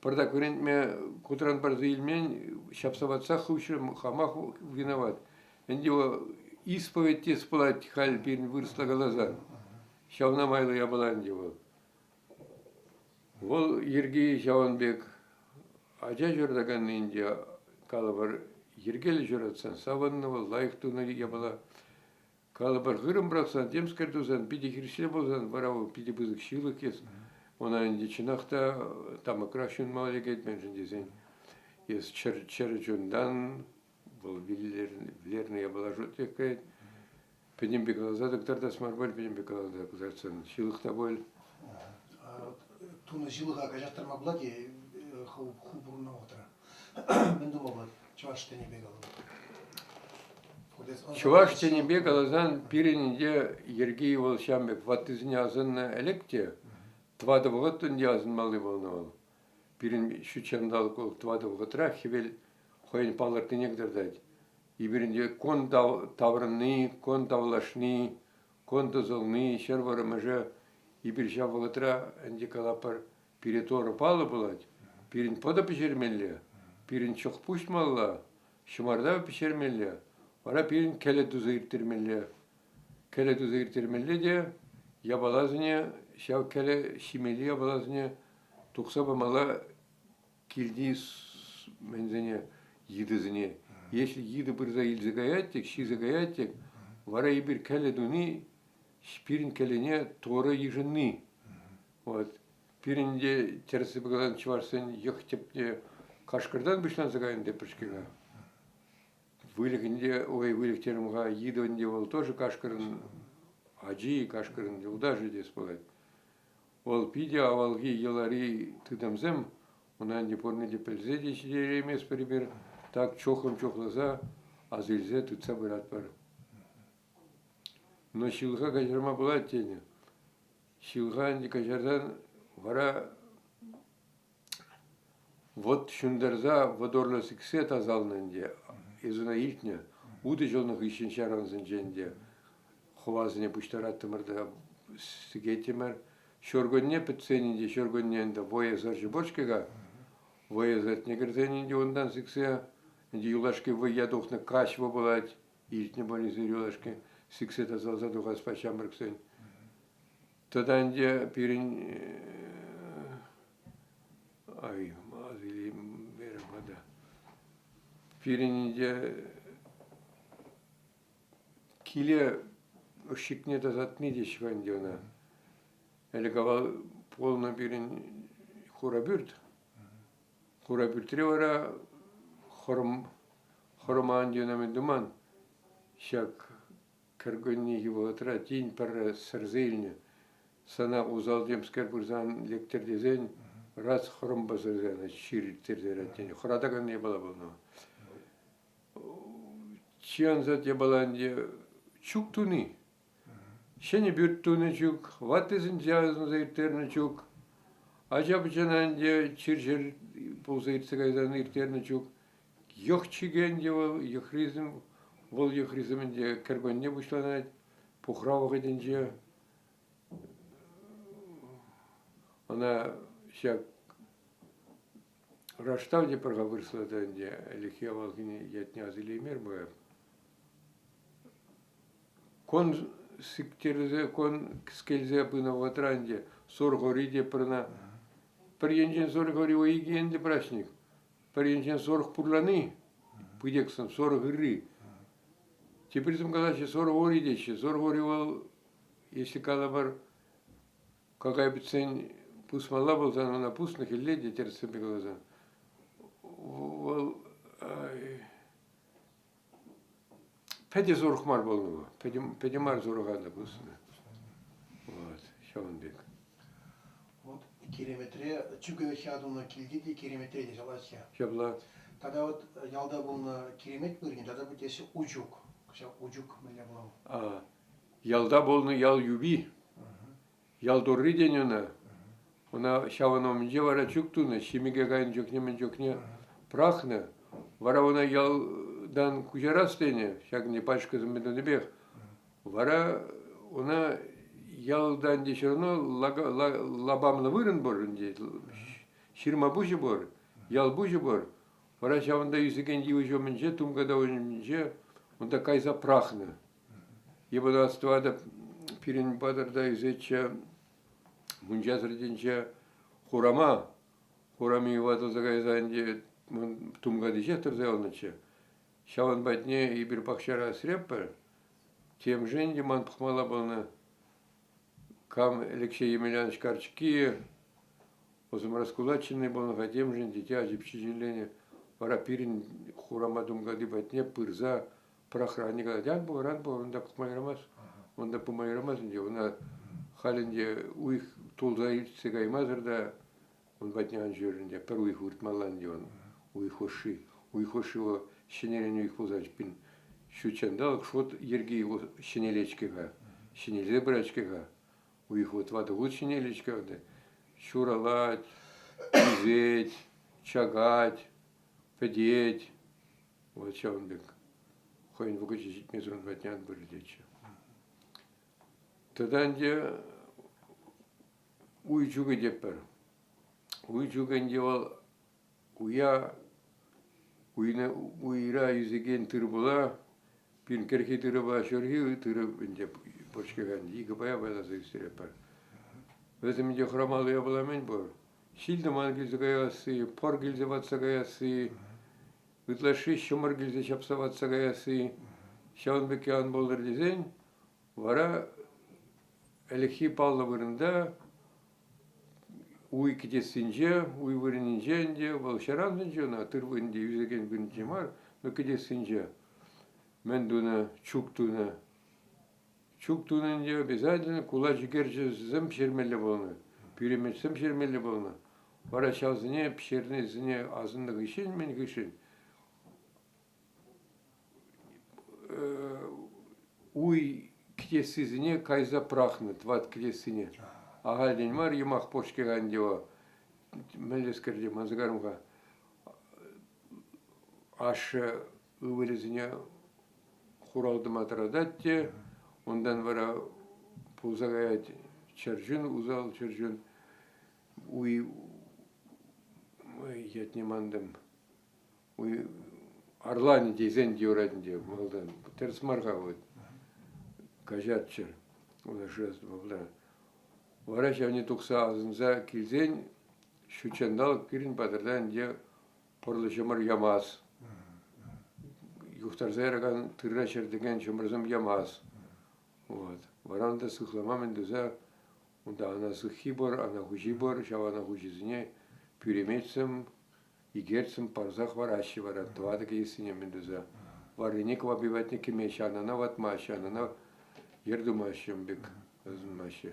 Парда көрентме кутран барзы илмен шапсаватса хушрым хамах виноват. Энди о исповедь тес плать халь пирн вырсла глаза. Шавна майлы ябалан диво. Вол ерги шаванбек ажа журдаган инди калабар ергели журатсан саванны вол лайыктуна ябала. Калабар гырым браксан темскертузан пиди хиршле болзан барау пиди бызык шилы кес. Ona indi çınakta tam akrasyon mağluket ben diyeceğim. Yes çerçundan bu bilirne yapılaşıyor tekrar. Benim bir kalza doktor da smartbol benim bir kalza kızarsan şilıkta bol. Tuna şilığa kaçartırma bula ki huburuna otura. Ben de baba çuvaşteni begalı. Çuvaşteni begalazan birinde yergi ol şambek vatizini azınna elekte. Tvada văgătun diazın malı bolnaval. Birin şu çandalık ol tvada văgătra hivel koyun palartı nekderdaydı. İbirinde kon tavrını, kon tavlaşını, kon tuzalını, şervarı mıca İbir şa văgătra endi kalapar piretoru palı bulat. Birin poda pişirmeli, birin çok puşmalı, şımarda pişirmeli. Vara birin kele tuzu irtirmeli. Kele tuzu irtirmeli de yabalazını şav kele şimeliye balazını tuksa bamala kildi menzene yıdızını. Если yıdı bırza ilzigayattik, şizigayattik, vara bir kele duni, şpirin kelene tora yıjını. Вот. Pirinde tersi bıgalan çıvarsın, yok tepte kaşkırdan bişlan zagayın depişkiga. Вылегінде, ой, вылегтерімға yıdönde ol, тоже kaşkırın acı, kaşkırın udajı des болады. Ол пиде авалги елари тыдамзем, онан депорны депелзе дешидер емес бір так чохым чохласа, азылзе тұтса бұрат бар. Но шилға кажарма болады тені. Шилға анди кажардан вара вот шундарза водорлы сіксе тазалнынде, ezuna ilkne, udı jolnық işin şaranzın jende, xuvazine puştarattımırda sigetemер, şorgonne pıtseninde, şorgonnende voya zarjı boçkega, voya zat negerzeninde ondan sikse, ende yulaşke voya doxna kaşva bolat, ilkne bolize yulaşke, sikse tazalza duğaz paşamırksen. Tadan de pirin, ay, mazili merhamada. Pirinde kile ışıkne da zatni de şivan diyorna. Ele kaval polna birin xurabürt. Xurabürtre vara xoroman diyorna men duman. Şak kırgınni gibi otura tin per sırzeylne. Sana uzal demsker burzan lekter dezen raz xorom bazarzen şirittir dereteni. Xuradagan ne bala bulna. Çiyan zat yabalanca çok tuni. Şeni bir tuni çok, vatizin cihazın zayıflarını çok. Acaba cananca çirçir pulsa irtikaydan irtikayını çok. Yok çiğnence ol yıhrizm, vol yıhrizminde kergonne başlanat, puhra vakitince, ona şey Раштавде проговорился данде, Алихия Волгини ятне азилеймер бая. Кон сиктерзе, кон скельзе пына ватранде, соргориде прына. Парьенчен соргори оигенде прашник. Парьенчен сорг пурланы, пыдексан соргыры. Теперь там казачи соргоридече, соргоривал, если калабар, какая бы цень пусмала был, там на пусных и леди терцами глаза. Pedi zorukmar bolnu. Pedimar zoruganda busne. Вот, Şavanbek. Вот кереметре чугы хядуна килдиди кереметре де жалача. Şabla. Тогда вот ялда был на керемет бирни, тогда будет если уjuk. Сейчас уjuk мля был. Ялда болну ял юби. Ял дорри денена. Ona şavanomje vara çuktuna, şimige gayn joknemen jokne prachne. Vara ona yaldan kujaras dene, şakne paşka zımben nebeh. Vara ona yaldan deşerno labamla vırın borun de. Şirma buji bor, yal buji bor. Vara şavanda yüzegen diyojomenje tumgada onje, onda kayza prachne. Yebada stvada pirin badarda yüzeçe Munca sredince Хурами вату загайзанде тумга дичетер зелныче. Шаван батне и бирпахшара среппер. Тем женде ман пхмала было кам Алексей Емельянович Карчки, озым раскулаченный был на тем женде тяжи пчижелене. Вара пирин хурама тумга ди батне пырза прохранника. Дян был ран был, он да пхмайрамас. Он да пумайрамас, он халинде уих тулзай цигаймазарда. Он батнян жирнде, первый хурт маланде он, уйхоши его щенелен уйхозач пин. Шучандал, шот ерги его щенелечкега, щенеле брачкега, уйхот вата вот щенелечка, шуралать, изеть, чагать, педеть. Вот чаванбек. Хоин вукачить мизрон батнян берлече. Тогда нде уйчуга депер. Уйчуган девал уйра yüzegen tırбула, пин керхи тырба шорхи тырб инде почкаган дига бая байласа истерепер. Өзüm инде храмалы я буламен бор. Шилде ман гилзе гаясы, пор гилзе ватса гаясы, ытлаши шомар гилзе чапса ватса гаясы. Шаунбек ян болдыр дизен, вара элехи палла вырында уй кедесинже, уй вырынинже, волшаранынже, на тырвынде yüzegen биринче мар, но кедесинже. Мен дуна чуктуна. Чуктунанже обязательно кулачы керче зым пişirmeli болны. Пиреметсем пişirmeli болны. Вара шалзыне пişirнезине азындык ишен мен кишен. Уй кедесизине кайза прахнет, ват кедесине. Агалден мар ямах почкеган дева мелескерде мазгарымга аш ывырезине хуралды матрадатте, ондан вара пулзагаят чержин, узал чержин, уй ятнемандым, уй арлани дейзен деурадынде, малдан, терс марга вот, кажат чер, уна жест малдан. Вараш явне тукса азынза килзен, шучандал кирин батырдан де порлы шамар ямаз. Юхтарзайраган тырра шердеген шамарзам ямаз. Вот. Варанда сыхламамен дуза, унда ана сыхи бор, ана хужи бор, шава ана хужизине, пюремечсем, игерцем парзах вараши варат, твада кейсине мен дуза. Варыник вабиватники меша, анана ватмаша, анана ердумашем бек, азынмаша.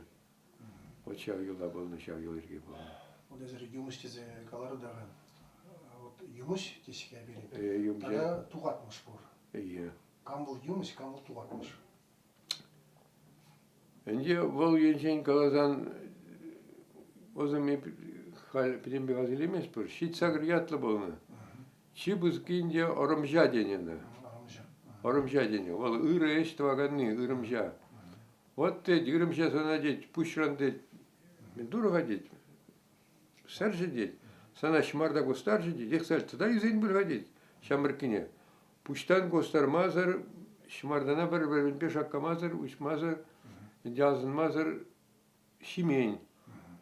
Вот шав юла был, но шав юлерге был. Вот из юмус тезе калары дагы. Вот юмус тесике берет. Тогда тугатмыш бор. Iya. Кам был юмус, кам был тугатмыш. Önce vol yençen kalazan o zaman pidem bir gazilemiş bir. Şit sagır yatlı bolna. Чибызкинде оромжа денені. Оромжа денені. Ол ыры эш тваганны, ырымжа. Вот те ырымжа сана дет, пушран дет, мен дурага дет, саржа дет. Сана шмарда гостаржа дет, ехсаль туда изен бульга дет, шамыркине. Пуштан гостар мазар, шмардана бір пеш аккамазар, ушмазар, жазын мазар, шимень.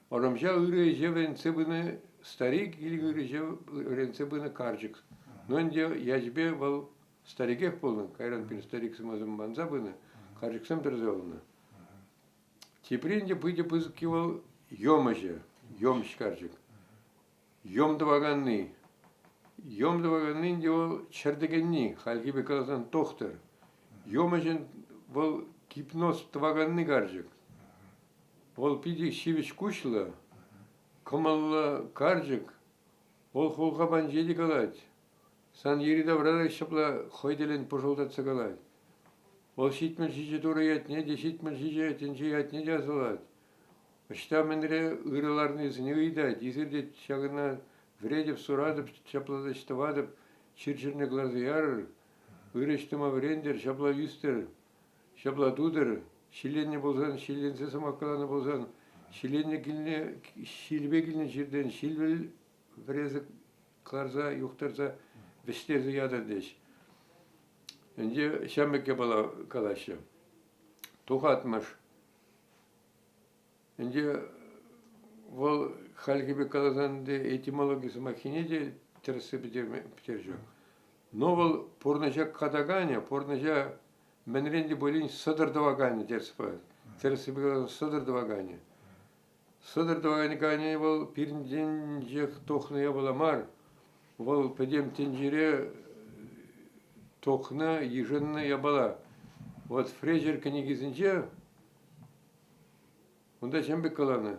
Оромжа ыры жевен цебыны старик или ыры жевен цебыны каржик. Но инде яжбе вал старикех полны, кайран пин старик самазым банза быны, каржик сам дырзавылны. Тепренде пыйде пызыкивал йомыжа, йомыш каржик. Йом дваганны. Йом дваганны инде ол чардыгенни, халгибе каласан тохтар. Йомыжен вал гипноз дваганны каржик. Ол пиди шивиш кушла, кымалла каржик, ол холхабан жеди калать. Сан ерида врада шапла хойделен пожолдатса калать. Ол шитмен жиже дураят неде, шитмен жиже ятенжият неде азалать. Ашта менре ырыларны изіне ыйдать, изірдет шағына вредев сурадып, шапла штавадып, чирчирне глазы ярыр, ырештыма врендер, шапла юстер, шапла дудыр, шиленне болсан, шиленсе самакаланы болсан, шиленне килне, шилбе килне жерден, шилбел врезі кларза, юқтарза, вестерзі ядыр деш. Önce şameke bala kalaşı. Tokatmış. Önce vol halgibe kalazan de etimologisi makinede tersi bitirjek. Но vol pornaja kadaganya, pornaja menrendi bolin sadırdavaganya tersi pa. Tersi bir sadırdavaganya. Sadırdavaganya vol pirincinjek tohnuya bolamar. Vol pedem tencere тохна еженна ябала. Вот фрезер книгизинче, онда чембе каланы.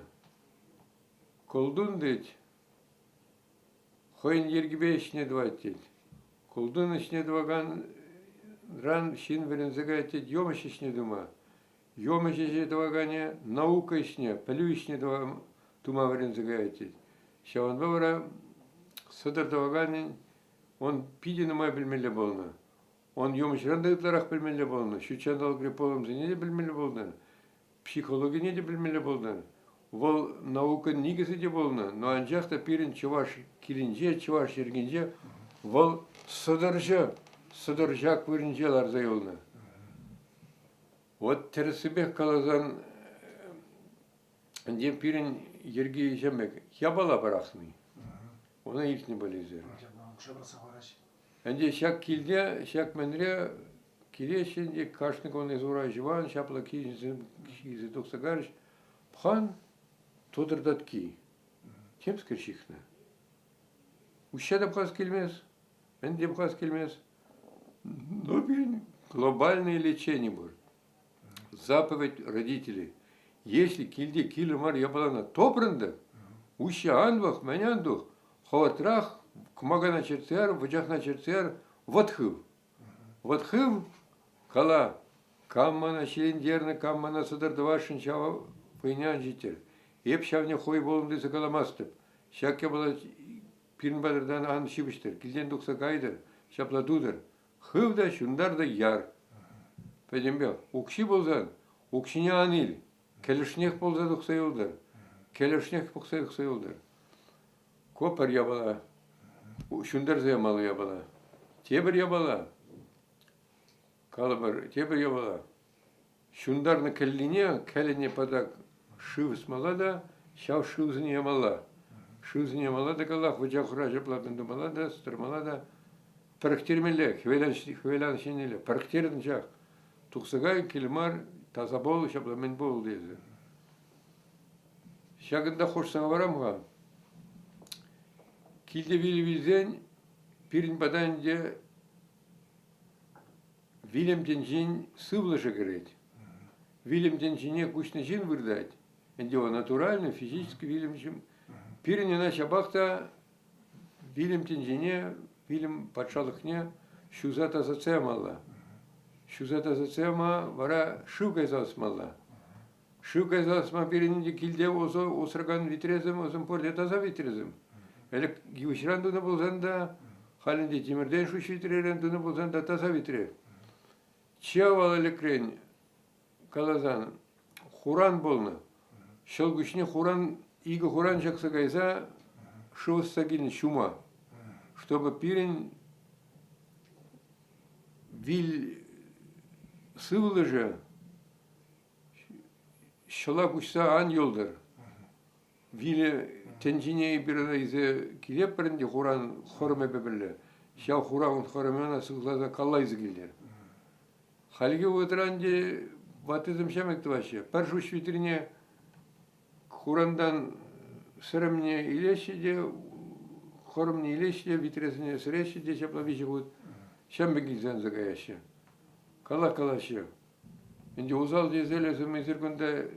Колдун дет, хойн ергибе ишне дватет. Колдун ишне дваган, ран шин верензага тет, йомыш ишне дума. Йомыш ишне двагане, наука ишне, палю ишне дума верензага тет. Шаван бавара, садар двагане, он пиди на май бельмеле болна. Он йомышранда ытларах білмелі болны, шүчандал гриполымзы не де білмелі болны, психология не де білмелі болны. Ол наука нигізі де болны, но анжақта пирін чываш килинже, чываш ергенже, ол сыдыржак вырынже ларзай олны. Вот тересібек калазан, андем пирін ерге жемек, ябала барахны. Она их не болезер. Önce şak kilde, şak menre kile şimdi karşılık onu zora jivan, şapla kizi doksa garış, phan todırdat ki, kim skirşikne. Uşa da bkas kelmez, ben de bkas kelmez. Но bir глобальное лечение будет. Заповедь родителей. Если килде килмар ябалана топрында, уща анвах, меняндух, хаватрах, кмагана черцер, вджахна черцер, ватхыв. Ватхыв, кала, каммана шилиндерна, каммана садардавашин чава пыйнян житер. Еп шавне хой болымды сакаламастып. Шакке была пирнбадырдан ан шибыштыр, килден дукса гайдыр, шапла дудыр. Хыв да шундар да яр. Педембе, укши болзан, укшине анил, келешнех болза дукса йолдар. Келешнех букса дукса йолдар. Копар ябала. Şundar zeymalı yabala. Tebir yabala. Kalıbır, tebir yabala. Şundarını kelline padak şıv smala da, şav şıvzını yamala. Şıvzını yamala da kalak, vıcak huracı platındı mala da, stırmala da. Parktirmele, hvelan şenile. Parktirin çak. Tuksagay kilmar, taza bol, şapla men bol deyzi. Şakında hoşsana varam ha. Kilde bilbizden pirin badanca William Денжин сывлаша говорит. William Денжине кучный жин выдать. Это натурально, физически William Денжин. Пирин иначе бахта William Денжине, William патшалыхне, шузата зацемала. Шузата зацема вара шугай засмала. Шугай засма пирин килде осраган витрезем, озым порде таза витрезем. Элек гивишранду на болзанда Халинде Тимирден шу швитререн дуны болсан да таса витре. Чавал элекрен калазан хуран болны. Шелгучне хуран иго хуран жакса гайза шуссагин шума. Чтобы пирень виль сывлы же шала кучса ан йолдар. Виле тенжине bir ize kilep birinde Kur'an хорме бебелле. Şa Kur'an хормена сыглаза каллайзы келдер. Халге отыранде батызым шамекті башы. Паршу швитрине Kur'an'dan sırımne ileşi de хормне ileşi de vitrесine süreşi de şaplavici bu şambek gizden zagayaşı. Kala kalaşı. Şimdi uzal dezele mezirgünde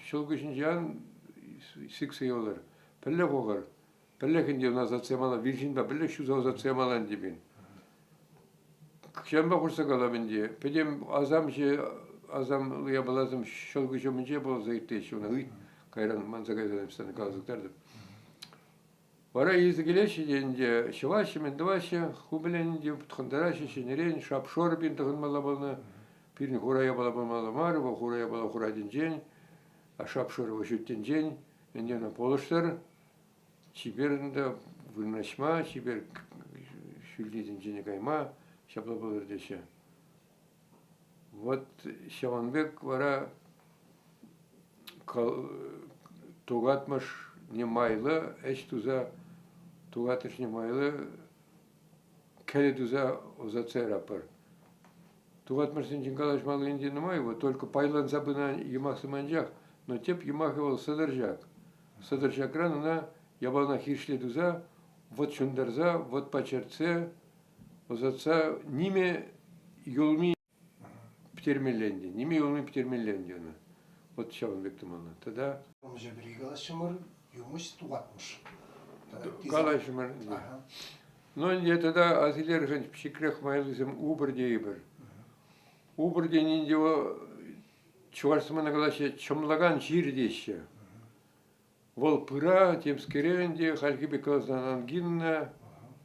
şolguşun can sikse olur. Pelle kogar. Pelle kendi ona zatsemala virjinba pelle şu zatsemalan dibin. Şamba kursa kalabın diye. Pedem azam yabalazım şolguşumun diye bol zayıftı şu ona. Kayran manzagaydan sana kalacaklardı. Vara izle geleşi deyince şavaşı mendevaşı hubelenince tıkındaraşı şeneren şapşor bin tıkınmalı balına birini huraya balabalmalı var ve huraya bala huradinceğin a şapşor ve şüttinceğin endiyana poluşlar çiberinde vırnaşma çiber şüldidinceğine kayma şaplabalır deşe. Вот Şavanbek vara Тугатмаш не майла, эч туза тугатыш не майла, келе туза озаце рапар. Тугатмаш сенчин калаш малы инди не майва, только пайлан забына емах саманжак, но теп емахывал садыржак. Садыржак ранына ябална хиршле туза, вот шундарза, вот пачерце, озаца ниме юлми птермелленди, ниме юлми птермелленди она. Вот Şavanbek Tumanlı. Tada Onca bir galaşımır, yumuş tuvatmış. Galaşımır. Но не тогда азилер жен пшикрех майлызым убр дейбер. Убр дейнин део чуварсымана галаще чомлаган жир дейші. Вол пыра темскерен де халкибе калаздан ангинна,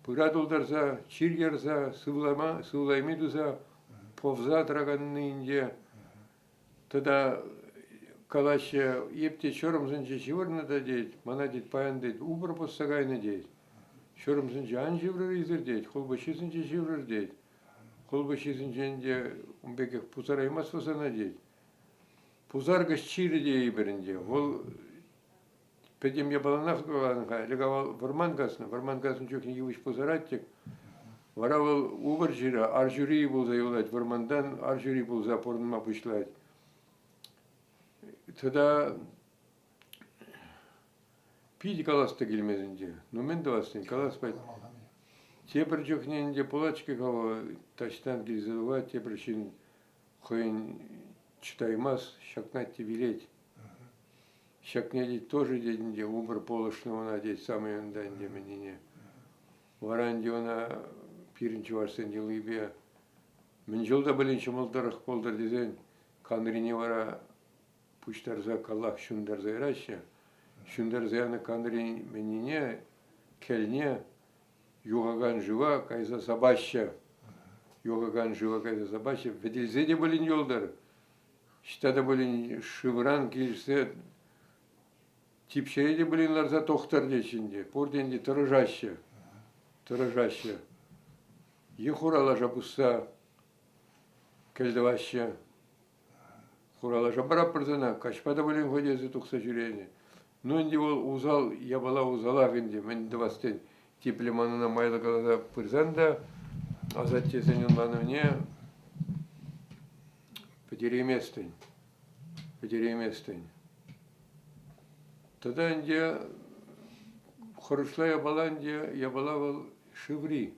пыра долдарза, чиргерза, сывлаймидуза, повза траганнын де. Тогда калаще епте чорымзынче чивырны да дейт, мана дейт паян дейт, убр поссагайны дейт. Чорымзынче ан живрыр изыр дейт, холбашисынче живрыр дейт. Холбашисынченде умбекех пузараймас васана дейт. Пузаргаш чири дей беринде. Ол педем ябаланах галанга, легавал вармангасын чөкін евыш пузараттик. Варавал убр жира, аржюри булза юлать, вармандан аржюри булза порнма пушлать. Тогда пиди каласты келмезинде. Но мен де бастын каласпайт. Тепір жүкненде полачки кого таштан келзелуа, тепір шин хойын читаймас, шакнатти билеть. Шакнеди тоже дединде, убр полышного надеть, самый он данде менине. Варанде она пиринчи варсенде лыбе. Мен жолда білінші молдарық болдар дезен, канрине вара пуштарза каллах шундарза ираща. Шундарза яны канри менине, кельне, югаган жива, кайза сабаща. Югаган жива, кайза сабаща. Ведельзеде болин йолдар. Штада болин шывран келсе, типшеде болинларза тохтар дечинде. Порденде тырыжаща. Тырыжаща. Ехурала жабуса, кельдаваща. Хурала жабара пырзана, кашпада болин ходезі тұқса жүрені. Но инде ол узал, ябала узалақ инде, мен де бастен теплеманына майлы қалада пырзан да, азат тесен ұнланывне потереместен. Тогда инде хорышла ябала инде, ябала был шиври.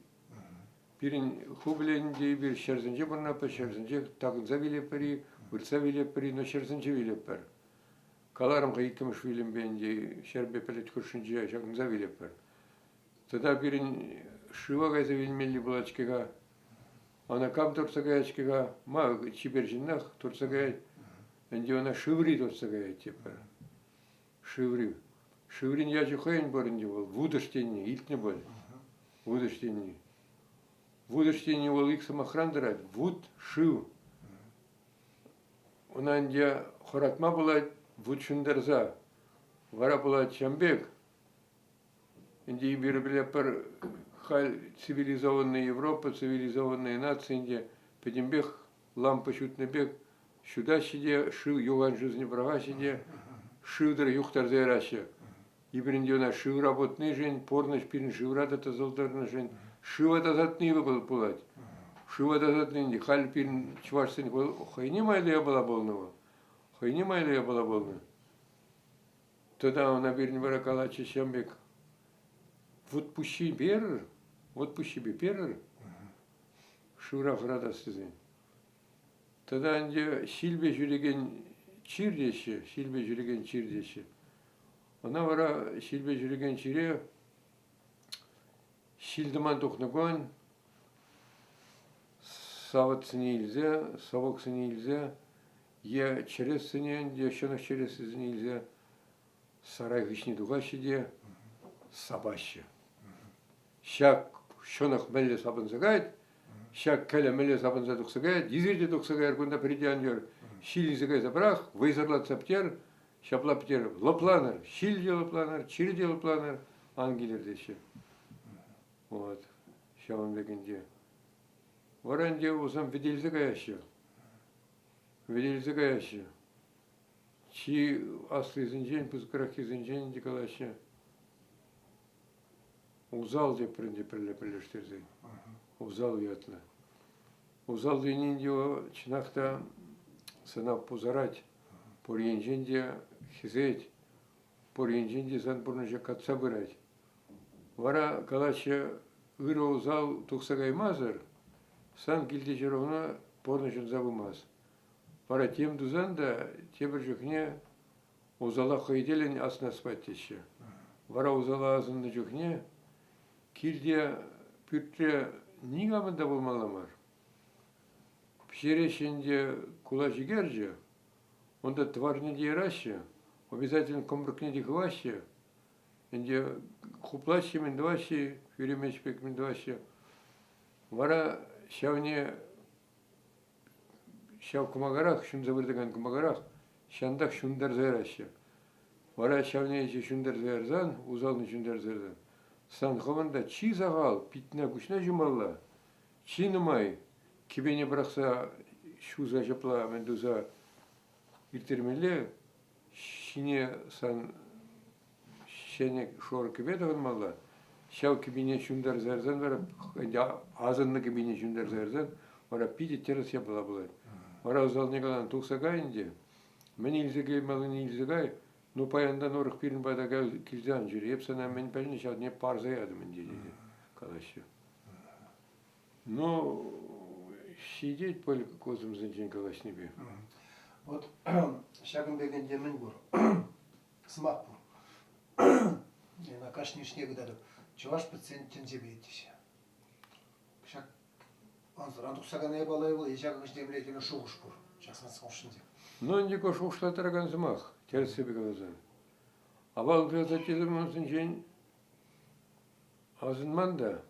Пирин хубленде bir şerzинce burnapa şerzинce takınza vileperi, vırsa vileperi, no şerzинce vileper. Kalarım kayıtmış vilim bence şerbepelet kurşunca şakınza vileper. Тогда пирин шива гайза вильмели булачкига, она кам турсагаячкига, ма чибержинах турсагай, инде она шиври турсагай тепер. Шиври. Шиврин яжы хойн борынде бол, вудыштенни, илтне бол. Вудыштенни. вудыштени ол иксам охрандырать, вуд шив. Онан де хоратма булать, вуд шундарза. Вара булать чамбек. Инди бир пар халь цивилизованная Европа, цивилизованные нации, инди педимбех лампа шутнебек, сюда сиде, шив юган жизни брага сиде, шивдер юхтар зайраща. И приндена шив работный жень, порноч пирин шиврат это золдарный жень, шива дазатный был пулать. Шива дазатный инди халь пирин чварсен был, хайни майли я была болного, хайни майли я была болна. Тогда он набирни баракала чешамбек. Вот пущи бер, вот пущи бер, шура радостный. Тогда анде шилбе жүреген чирдеші. Она вара шилбе жүреген чире, шилдыман тухнагон, саватсыне илзе, савоксыне илзе, я через сыне, я шонах через сыне илзе, сарай гышни дугаши де, сабаще. Шак шонах мелле сабын загайд, шак кәлі мелле сабын задық загайд, дизерде дұқ загайр күнда придян жер, шилі загай забрақ, вайзарлат саптер, шапла птер, лопланар, шилде лопланар, чирде лопланар, ангелер деші. Вот, шаван бекенде. Варанде узам виделзі гаяшы. Виделзі гаяшы. Чи аслы зінжен, пызгырақи зінжен декалашы. Узал деп прилепілештерзен. Узал уятлы. Узал денінде чинақта сынап позарать. Por енженде хизеть. Por енженде сан бұрныша қатса бұрать. Вара калашы ыры узал тұқсағай мазыр. Сан келде жеруына порнышын забымаз. Вара тем дузан да тебір жүхне узала қойделен асына спаттеші. Вара узала азынды жүхне келде пүртре нигамында болмаламар. Пшерешінде кула жігерже, онда тварне дейраще, обязательно комбрукне дихваще, инде хуплаще мендваще, фюремечпек мендваще. Вара шавне шав кумагарах, шун завырдаган кумагарах, шандах шундар зайраще. Вара шавне ече шундар зайрзан, узалны шундар зайрзан. Санхованда чи загал, питна гушна жумалла, чи нумай, кибене брақса шуза жапла мендуза иртермеле, шине сан шене шор кибедаган малла, шау кибене шундар зайрзан вара, азынны кибене шундар зайрзан, вара пиде терес япла булай. Вара узал негалан тухсагайынде, мен илзегай малын илзегай, ну паяндан орық пирин байдага килзан жүр, епсана мен пәліне шау не пар заядымын деді калашы. Но сидеть пөлік көзіміздің жен калаш небе. Вот шагын беген демен бұр, сымақ бұр. На кашни шнегі дады, чуваш пациенттен жебейдеші. Шак, андық сағанай балай бұл, ешағын ждемлетені шуғыш бұр, жақсан сыңышын деп. Ну, индико шуғышлатыраған зымақ, теріс себе қалазан. Авал ғазатезім онсын жен азынман да,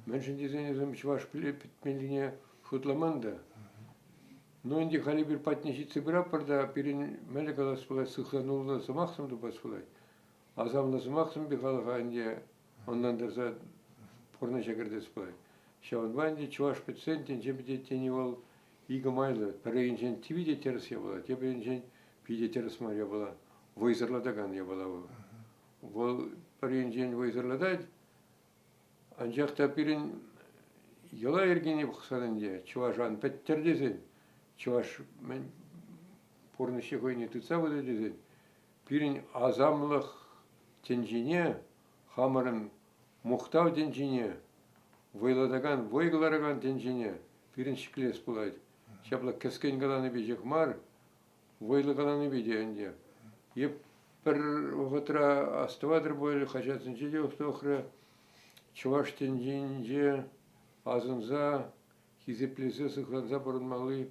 мен шындезен езім чуваш питмеліне шутламан да. Но инди хали бір патнешіці бірап барда, перен мәлі қалас бұлай, сықсанулы зымақсым да бас бұлай. Азамны зымақсым бі қалыға инди ондан дырза порна шәкірдес бұлай. Шауынба инди чуваш пациенттен жемедеттені ол игі майлы, пәреген жен тивиде теріс я бола, тебен жен пиде теріс мар я бола, войзырладаган я бола ол. Ол пәреген жен войзырладад, анжақта пирен ела ергене бұқсанынде, чувашан пәттер дезен, чуваш мен порныше койне тұтса бұды дезен, пирен азамлық тенжене, хамырын мұқтау тенжене, войладаган, войғылараган тенжене, пирен шіклес бұлайды. Шапла кәскен қаланы бежек мар, войлы қаланы бедеінде. Еп бір оғытыра астывадыр бойлы, қажасын жеде оқтоқыры, чуваш тенженже, азынза, хизеплесі сықланза бұрынмалы,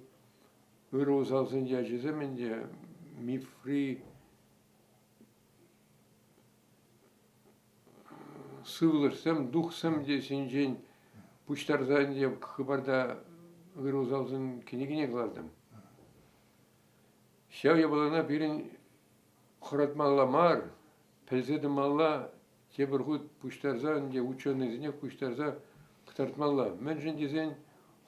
өр озалсын жәжезіменде, мифри, сывлырсам, дұқсам десен жен, пуштарзан деп хыбарда ырузалзын кенегине кылардым. Шав ябалана бирин хуратмалламар, пелзедималла, тебір худ пуштарзан де ученый зіне пуштарза кытартмалла. Мен жин дезен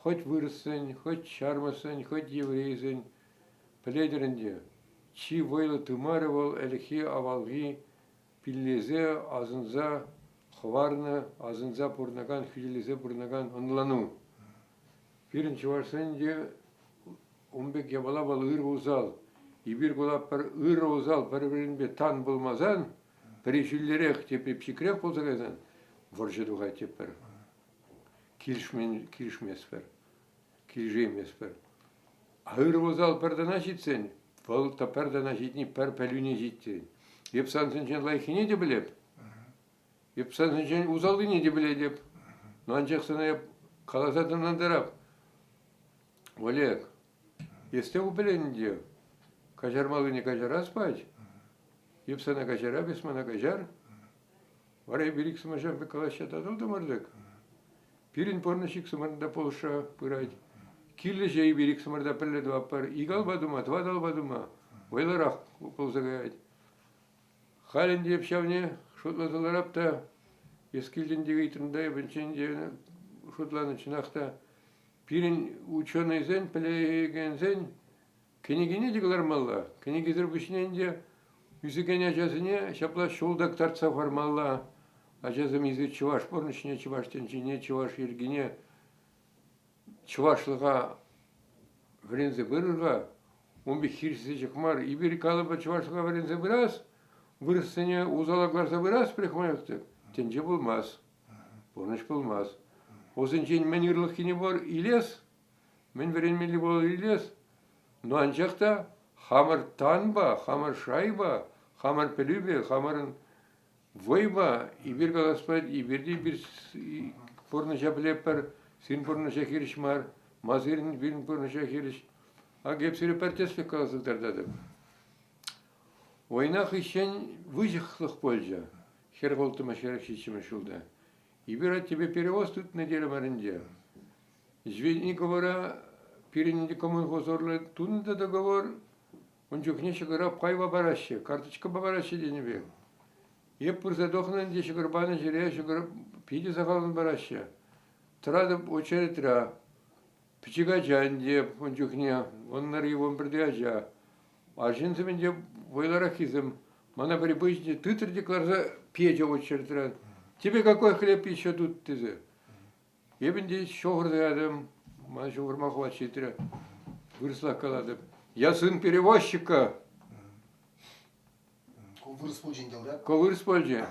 хоть вырысын, хоть шармасын, хоть еврейзин, пледерінде. Чи войлы тымарывал әліхи авалги пиллезе азынза хварны, азынза пурнаган, хүделезе пурнаган онлану. Бірінші варсын де умбек ябала бал ыр узал. Ибір голап бір ыр узал бір-бірінбе тан болмазан, перешілдерек тепе пшикрек болса казан, варжадуға тепер. Килшмес бір, килжемес бір. Ыр узал пердана житсен, бұл та пердана житни пер пәлюне житсен. Епсан сенчен лайхине де білеп, епсан сенчен узалыне де біле деп. Нанчақ сына қаласатынан дарап. Олег, есте убілен де, кажармалы не кажара спать, епсана кажара, бесмана кажар. Варай берик самажам бекалаща тадыл дамардык. Пирин порнышик самарда полша пырать. Килле жей берик самарда перле двапар. Игал бадума, твадал бадума. Вайларах ползагать. Халин деп шавне шутлазаларапта. Ескилден девитрында, бенчен шутланы чинахта. Пирин ученый зен, плеген зен. Кенегине дегілер малла. Кенегизір бүшіненде yüzügen acazine şapla şoldak tartsa farmalla. Acazım izi çıvaş pornışine, çıvaş tençine, çıvaş yergine. Çıvaşlığa vrenze bırırga. Он bir hirsi çıkmar. İbir kalıba çıvaşlığa vrenze biraz. Vırısını uzalaklarsa biraz prikmayaktık. Tence bulmaz. Pornış bulmaz. O zençen men yırlıkini var iles. Men verenmeli bol iles. No ancak da hamar tanba, hamar şayba, hamar pelübe, hamarın voyba, ibir galaspad, ibirdi bir pornışa pleper, sin pornışa kirişmar, mazirin bir pornışa kiriş. A hepsi perteslik kalasıklar dedim. Oynak işen выжихлых польза. Хер голтыма шерек шичиме шулда. Ibir тебе перевоз тут неделю маринде. Звени говоря, перенеди коммунхозорлы тунда договор. Он жүкне шығырап қайва барашы, карточка барашы денебе. Еп бұрза доқынан де шығырбаны жүре шығырып пейді сақалын барашы. Тұрады очері тұра. Пічіға жан деп, он жүкне, онлар евон бірде ажа. Ажынсымен деп ойлара хизым. Мана бір бөйшінде тытыр декларса печа очері тұрады. Тебе какой хлеб еще тут тізі? Ебінде шоғырды адам, мана шоғырма қуат жетірі. Вырысла қалады. Я сын перевозчика. Вырыс польжен да? Вырыс польжен.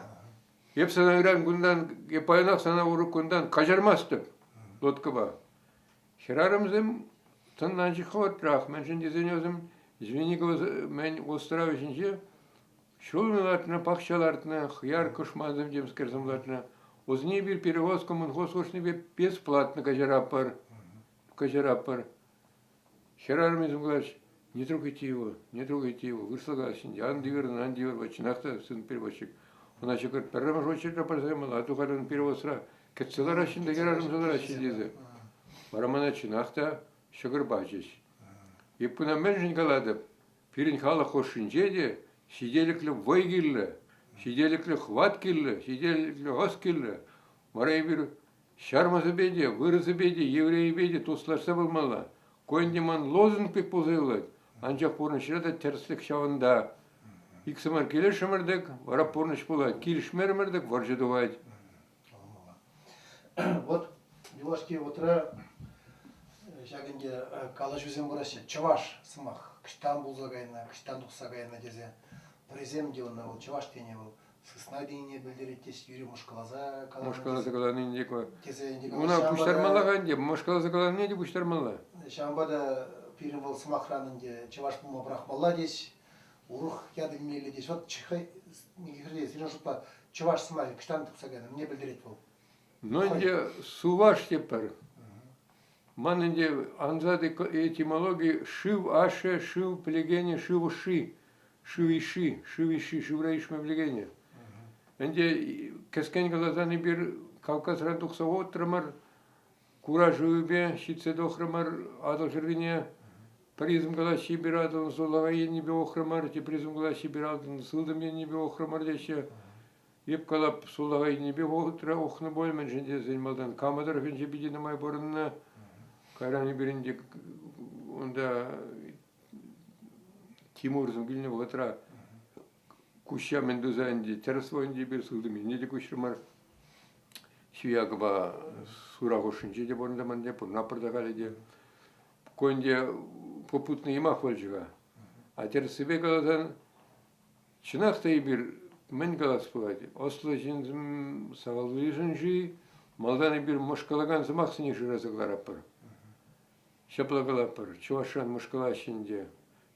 Еп сана иран күндан, епайнақ сана ұрық күндан қажармастып. Лоткаба. Херарымызым тыннан жиқы отырақ. Мен жындезен өзім, Звенигова мен остырау үшінші, шулмылатына, пақшалартына, хияр күшмазым демскерзімлатына. Озіне бір перевозка мұнғос қошны бе бесплатны кажараппар. Херарымызым ғаш. Не трогайте его, не трогайте его. Вырсла şimdi, андивер, бачынақта сын перевозчик. Ona şükür perreme şoçer raparsaymalı, atukarın perevozra. Ketseler aşında gerarımsalar aşındıydı. Varamana çınaqta şükür bacış. Еппuna менжин каладып, пирин хала хошинже де, сиделиклі вой киллі, сиделиклі хват киллі, сиделиклі ғос киллі. Марай бір шармасы беде, вырысы беде, евреи беде, тосларса болмала. Койндеман лозунг пек болсайлайды. Анчақ порнышыра да терслік шавында. Иксымар келер шымырдық, вара порныш болады. Келішмермірдік, варжадуғайды. Вот, Белашке отыра, жагінде кала жүзен бұрасы, чаваш сымақ, кіштан бұлзағайына, кіштан тұқсағайына дезе. Бірезем деуіна ол чаваш дене ол. Сысна дейіне білдереттес, юрі мұшқалаза каланы. Мұшқалаза каланы индеква. Тезе индеква. Уна пұштармалаға инде, мұшқалаза каланы не де пұштармала. Шамбада пирин бол сымақранынде чаваш бұлма бірақмалла дес, ұруқ яды мейлі дес. Вот чихай, негерде, сирен жұтпа, чаваш сымағы, кіштан тұқсағайына, не білдерет бұл? Но инде суваш тепер. Ман инде анзады этимологии шив аше, шив плегене, шив ши. Шивиши, шивраишме плегене. Инде кескен глазаны bir Кавказран тұқса отырмар, куражубе, щитсе дохрамар, адал жервине, призм галаши бирадон, золага ени охрамар, те призм галаши бирадон, сылдым ени охрамар деше, еп калап золага ени охра охны больмен женде зельмалдан, камадар хенже бидина май борынна, кайрани биринде, онда Тимурзым гилне ватра, куща мендузанди, терсвонди бир сылдым ени де кушрамар, Швиягова сурагошинче де борында манде пурнапырда галеде конде попутный имах вольжига а тер себе галазан чинахтай бир мен галас пулати осло жинзим сагалвижинжи малданы бир мошкалаган замахсыни жиразаглараппыр шаплагалаппыр чувашан мошкалашинде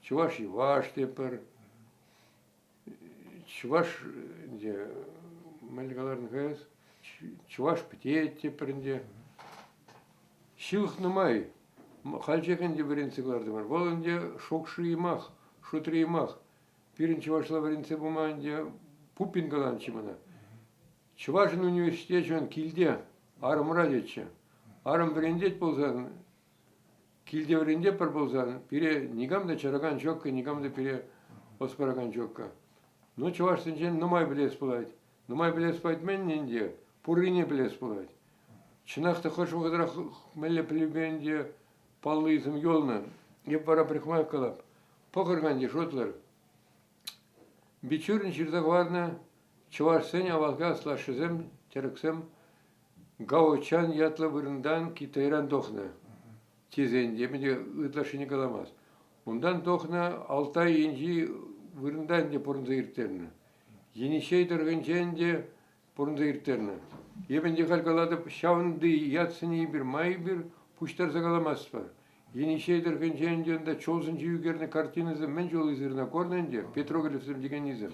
чуваш иваш деппыр чуваш де мальгаларын газ чуваш птеть теперінде шилх нумай халчекенде бірінші қыларды бар болынде шокшы имах шутри имах пирин чувашла бірінші буманде пупин галанчы мына чувашын университет жон килде арым радетче арым бірендет болсан килде біренде пар болсан пире нигамда чараган жокка нигамда пире оспараган жокка ну чувашсын жен нумай білес болайд нумай білес болайд мен ненде Пурыне білес болады. Чинахта хош вғыдырақ мәлі пілібенде паллызым елны. Еп бара прихмай қалап. Пақырғанде жотлар. Бичурын жирдақ варна чувашсен авалға слашызым, терексем гаучан ятла вырындан китайран дохна. Тезенде, менде ытлашыне каламаз. Ондан дохна алтай инжи вырындан де пұрынза ирттерні. Енишей тұрғынченде Порунда иртерна. Ебенде халкаладып шавынды ятсыни бир май бир пуштар загаламас бар. Енишейдер генженденде чолзынчы югерне картинызы мен жол изырна корненде Петроглифсым деген изым.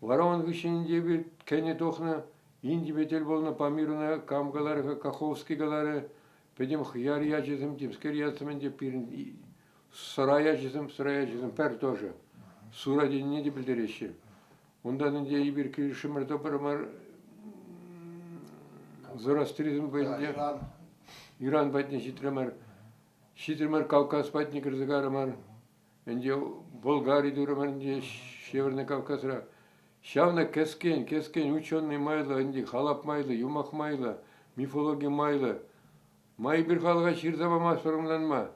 Вараон гышенде бир кене тохна инди бетел болна памируна камгалары каховскигалары педем хияр ячызым тимскер ятсыменде пирин сарая жызым пер тоже. Сура денне де билдерещи. Ондан инде бир киришимер топырмар зороастризм бәйінде Иран бәйтіне шитремер Кавказ бәйтіне кірзігарымар инде Болгария дұрымар инде Северный Кавказра шавна кескен ученый майлы инде халап майлы юмақ майлы мифология майлы май бір халға ширзабамас бұрымданма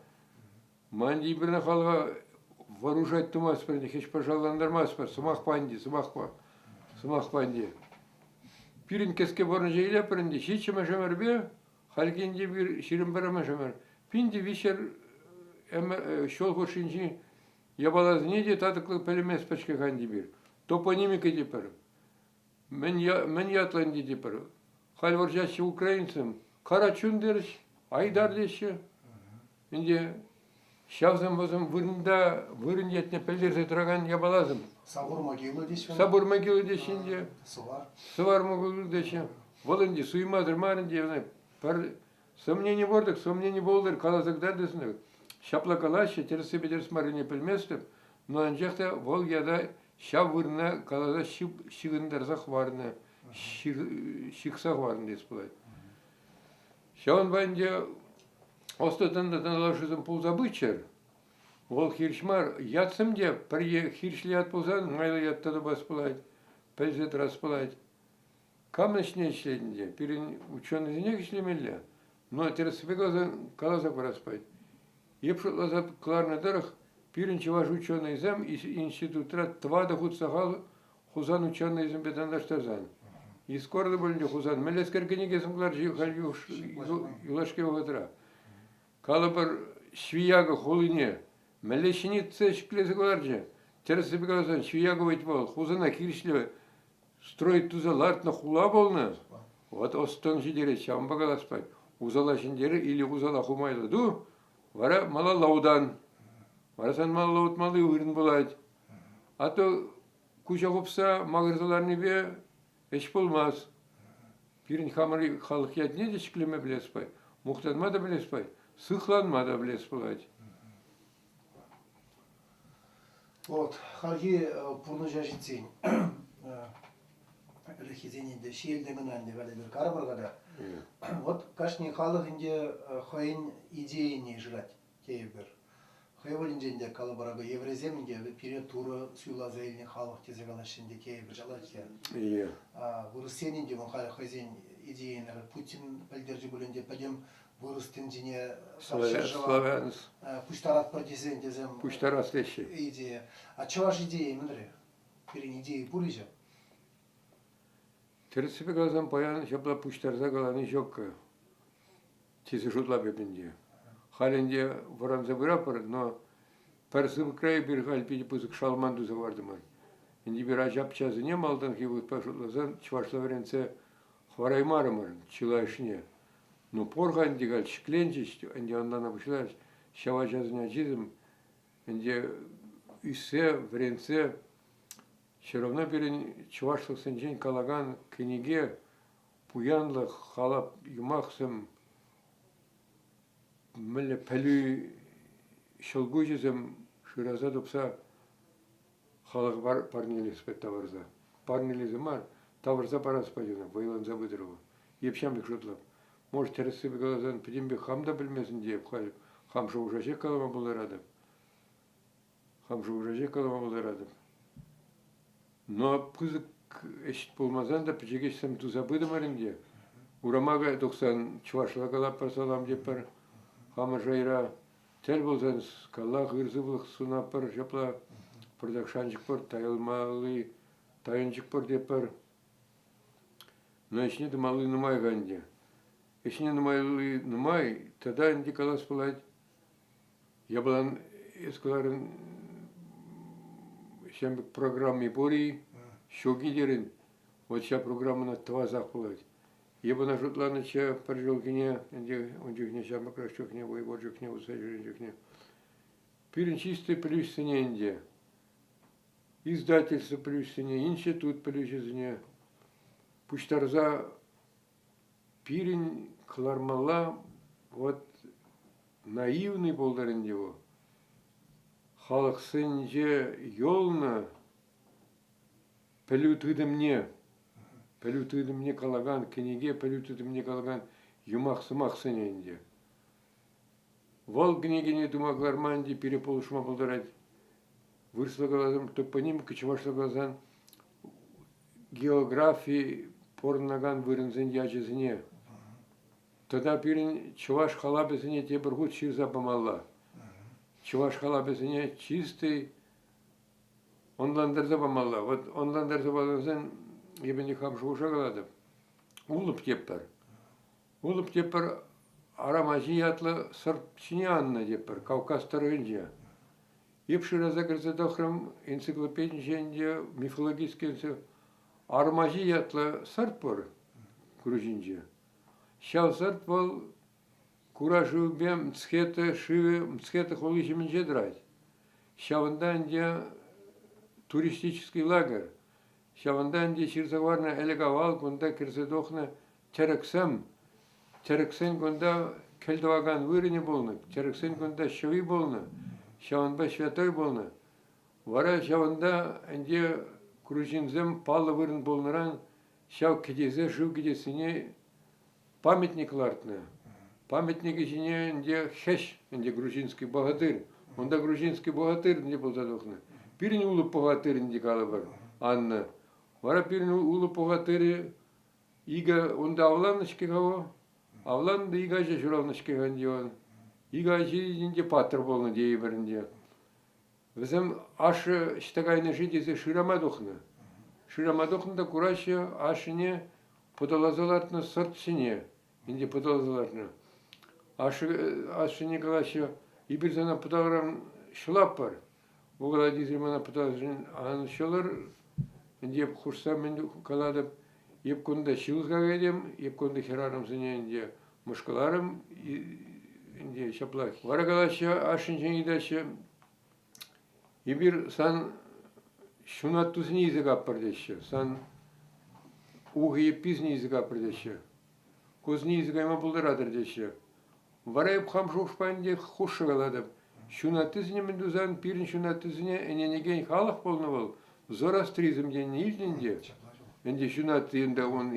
манди біріне халға вооружать тумас біріне хеш пожаландармас бар сымақ панди пирин кеске борын жейле бірінде шичіма жамар бе халгенде бір ширин біріма жамар пинди вишер шол хошинжи ябалаз неде татықлы пәлемес пәчке ханди бір топонимика депір мен ятланди депір хал варжашы украинцам карачун деріш айдар деші инде Шавзам бозым вырын етіне пәлдерзе тұраған ябалазым. Сабур могилы деші. Сабур могилы дешінде. Сывар могилы деші. Волынде суймадыр марынде. Сомнение бордық, сомнение болдыр, қалазықдар десіндік. Шапла қалашы, терісі бедеріс марыне пілместіп. Но анжақта вол яда шав вырына қалаза шығындарзақ варына, шықсақ варына дес болады. Шауын байынде Остатанда налашызым пулзабычар. Ол хиршмар ятсымде пірге хиршли атпылзан, майлы яттады бас пылайд, пәлзет рас пылайд. Камнычне ішледінде, пирин ученый зенек ішлемелі, но терсіпе қалазақ бараспайд. Епшытлазат кларны дырық, пирин чываш ученый зам институтра твада худсағал хузан ученый зам бетандаштарзан. Искорды бөлінде хузан, мәлескер кенегесім клар юлашке оғытыра. Калабар швияга холыне, мәлешіне цешклезі қаларжы. Тересі бігаласан швияга бәйт бол, хузана кирішлі строит туза лартна хула болны. Вот остан жидері шамба қаласпай. Узала жіндері или узала хумайлы ду, вара мала лаудан. Варасан мала лаут малы үйрін болайд. Ато куча қопса мағырзаларны бе эш болмаз. Пирін хамары халық ядне де шіклеме білеспай. Мұқтанма да білеспай. Сыхланма да білес болады. Вот, халги пурны жажитсен. хизенинде шиелдемен анде вале бир карбыргада. Иә. Вот кашни халық инде хойн идеяне жрать кейбір. Хойволинженде калабарага евреземинге период туры суйла заилни халық тезегалашинде кейбір жалатия. Иә. Вырысенинде вон хозяин идеяны Путин пальдержи буленде пойдем вырыстын жине Славянс. пуштарат протезен дезем. Пуштарат вещи. Идея. А чё ваша идея, мындре? Перен идеи пурижа? Терсипе казан паян шапла пуштарса каланы жокка. Тисе шутла бепинде. Халенде воранза бирапар, но персып край бир хальпиди пузык шалманду завардымар. Инди бир ажап чазы не малдан хивут пашутлазан чварславренце хвараймарымар чилашне. Но порган дигал шкленчич, инди ондан обышлаш шава жазня жизм, инди үсе вренце все равно перен чувашлык сенжен калаган книге пуянлы халап юмахсым милле пәлі шылгу жезем шыраза допса халық бар парнелес пет таварза. Парнелезі мар, таварза парас падена, вайлан забыдырова. Епшам бек шутлап. Может, тересі бек алазан, педем бек хамда білмесін деп, хам шоужаже калама бұларадым. Хам шоужаже калама бұларадым. Но пызык eşit болмазан да печегешсем ту забыдым арынде. Урамага 90 чувашла калап парсалам деп бар. Хама жайра тел болсаныз калла гырзыбылық сунап бар, жапла продакшанчик бар, тайылмалы, тайынчик бар деп бар. Но ешіне дымалы нумай ганде. Ешіне нумайлы нумай, тада инди калас пылать. Я балан ескаларын шембек программы бори, шоги дерин. Вот ша программана тавазақ пылать. Ебана жутланы ча паржилкине, инде онжихне шамбак рашчухне, воеводжухне, усаджухне. Пирин чистый плюсине инде. Издательство плюсине, институт плюсине. Пуштарза пирин клармала вот наивный болдарын его. Халық сынже йолна пәлютыды мне калаган, кенеге пәлютыды мне калаган юмақ-сымақ сыненде. Вал кенегене думагларманде переполушма болдырать. Вырсла глазам топонимка, чувашла глазан географии порнаган вырынзен ячезіне. Тогда пирин чуваш халабезіне тебіргут ширза бамалла. Чуваш халабезіне чистый онландырза бамалла. Вот онландырза баланзен ебені хамшуша каладып. Улып теппер. Улып теппер арамажи атлы сырпчине анна теппер. Кавказ тарынжа. Епшира закрыса дохрам энциклопедия мифологический арамажи атлы сырппер грузинжа. Шал сырп был куражу бем мцхета шивы мцхета холищемен жедрать. Шаванданде туристический лагерь. Шаванданде ширзаварна элегавал гунда кирзедохна терексем. Терексен гунда келдваган вырыне болны. Терексен гунда шови болны. Шаванба святой болны. Вара шаванда анде грузинзем палы вырын болныран шав кедезе жив кедесіне памятник лартны. Памятник içine инде хеш, инде грузинский богатырь. Онда грузинский богатырь инде был задохны. Пирин улы богатырь инде калабар. Анна. Вара пирин улы богатырь ига онда авланышки кого? Авланды ига же журавнышки гандион. Ига же инде патр болны дей бірінде. Bizim aşı штагайны жидезе шырамадохны. Шырамадохны да курашы ашыне подалазалартны сыртшыне. Инде подалазалартны. Ашыне калашы ибирзана подаларан шылап бар. Оғала дизимана подалажын анышылыр. Инде хурса мен каладып. Еп күнді шылға кедем, еп күнді херарым зіне инде мышкаларым инде шаплах. Вара калашы ашын жеңедашы ибир сан шунаттузни языка пардеші. Сан уғы епизни языка пардеші. Козни языка ема бұлдарадыр деші. Варайып хамшуқшпайынде құшы қаладып. Шунаттызне мендузан пирін шунаттызне әненеген халық болны бол. Зорастризм ден ижненде. Енді шунат енді он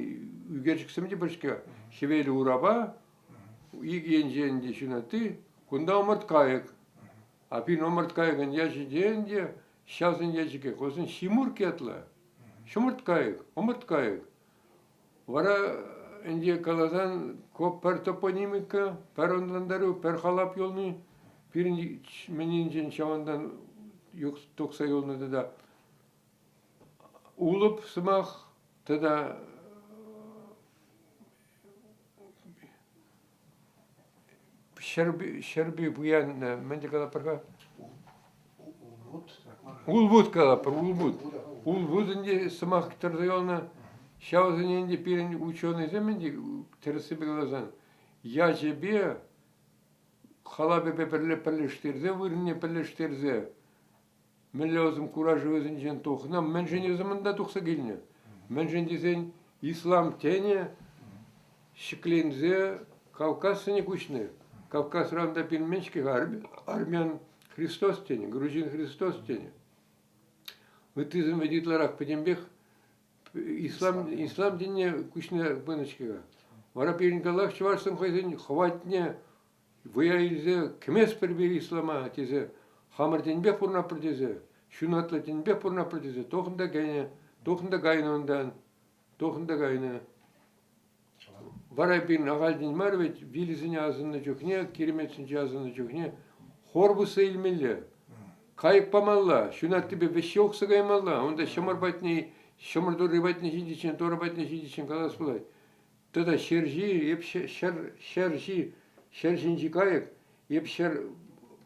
үгерчиксем де біршке шевели ураба, иген енді шунаты, кунда омырткайык. А пин омырткайыгын яжи денде, шазын яжике, косын шимур кетла. Шумырткайык, омырткайык. Вара енді калазан коп пер топонимика, пер онландару, пер халап yolunu, пирин менинжен шавандан yok toksa yolunu da ulup сымақ, да шерби буян менде калапырга улбут калапыр, улбут. Улбут инде сымақ китерді yoluna шаузын енді пирин ученый земенде тересі беглазан. Я жебе халабе перлештерзе, вырне перлештерзе. Мен лазым куражы өзін жен тоқына, мен жен өзімінде тоқса келіне. Мен жен десен ислам тене, шиклензе, Кавказ сене күшіне. Кавказ ранда пилменшке армян Христос тене, грузин Христос тене. Вытызым ведитларак петембех, ислам дене күшіне бынышкега. Вара пирин калах чуварсым хайзен хватне, выяилзе, кемес пербер ислама тезе. Хамыр тенбе пурна пырдезе, шунатлы тенбе пурна пырдезе, тоқында гайны ондан, тоқында гайны. Варай бин ағалдин мар ведь вилізіне азынны жүхне, кереметсінче азынны жүхне, хорбусы илмелі, кайық памалла, шунат тебе веші оқсы гаймалла, онда шамар батне, шамардоры батне жидичен, торы батне жидичен калас бұлай. Тогда шержи, еп шержинчи кайық, еп шер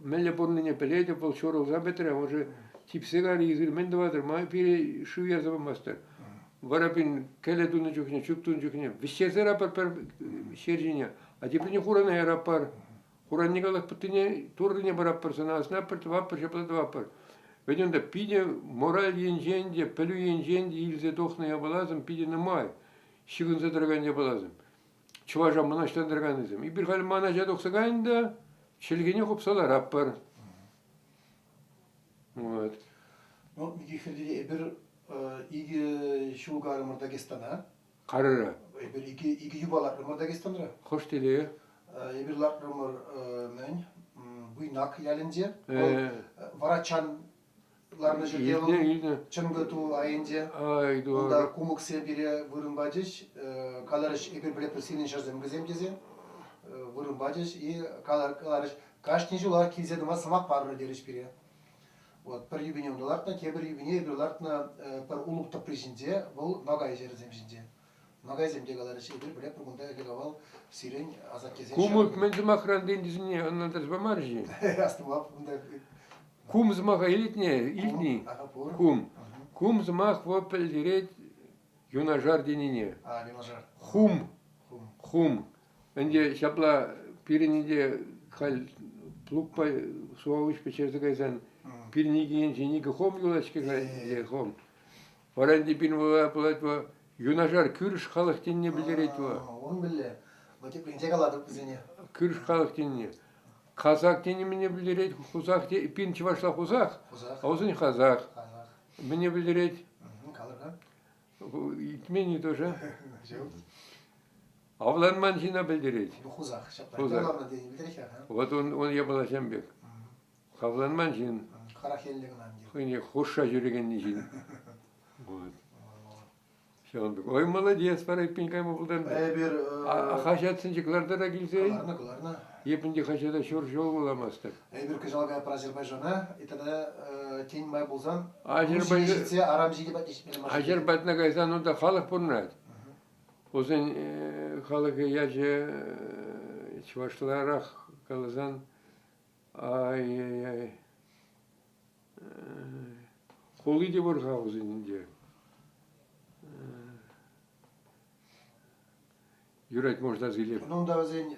Меле порныне пелете пол шорол забетре, он же типсегари изырмен даватыр, май пире шуя забамастыр. Варапин келе туны чухне, чук туны чухне, вещезе рапар пер шержиня, а теперь не хурана рапар. Хуран николах путыне, турне барапар, санасна пер твапар, шеплат вапар. Ведь он да пиде мораль енженде, пелю енженде, илзе тохна я балазым, пиде на май, щигун задраган я балазым. Чуважа манаштан драганызым. И bir хали манажа тохсаган да, Шелгене хопсалар аппар. Вот. Ну, мигихерде bir иги шулгарымыр Дагестана. Карыра. Bir иги юбаларымыр Дагестанра. Хош теле. Bir ларымыр мен буйнак ялинже. Варачанларны жерде чынгыту айынже. Ай, doğru. Onda kumukse biri vırınbacış, kalarış bir bile persinin şarzım gizemgezi. Vurun bacış и каларыш каждый жыл олар килзедима сымак бары дериш бире. Вот бір юбинем долартна, кебір юбине берлартна бір улукта прижинде, бұл нагай жері земжинде. Нагай земде каларыш ебір біле бір күнде елегавал сирен азат кезен шар. Кумык мен зымақран дендізіне, оннан тәзбамар жи. Астымап, бұнда... Кум зымаға илтні, кум. Кум зымақ воп әлдерет юнажар деніне. А, юнажар. Хум. Önce şapla pirinde kal plukpa suavuş peçerse kaysan pirini giyen jeni ki hom yolaşke kay hom. Varandi pin va plat va yunajar kürüş halk dinne bileret va. Onu bille. Batık bince kaladık bizene. Kürüş halk dinne. Kazak dinne mine bileret, huzak pin çivaşla huzak. Ağzın kazak. Mine bileret. Kalır ha? İtmeni тоже. Avlanman жина bildirir. Huzak. Huzak. Вот он я была жембек. Avlanman жин. Карахеллигин анди. Хыне хошша жүрген жин. Вот. Шонбек. Ой, молодец, парай пинкайма булдан. Bir Хашатсынчыкларда да келсе. Каларна. Епинде хашада шор жол буламастыр. Bir кыжалга про Азербайжана, и тогда тень май булзан. Азербайжан. Арам жиди батиш. Азербайжанга кайсан онда халық бурнат. Озен халық яжы чувашларах калазан ай холы де бурга озенде. Юрать можно зилеп. Ну да өзен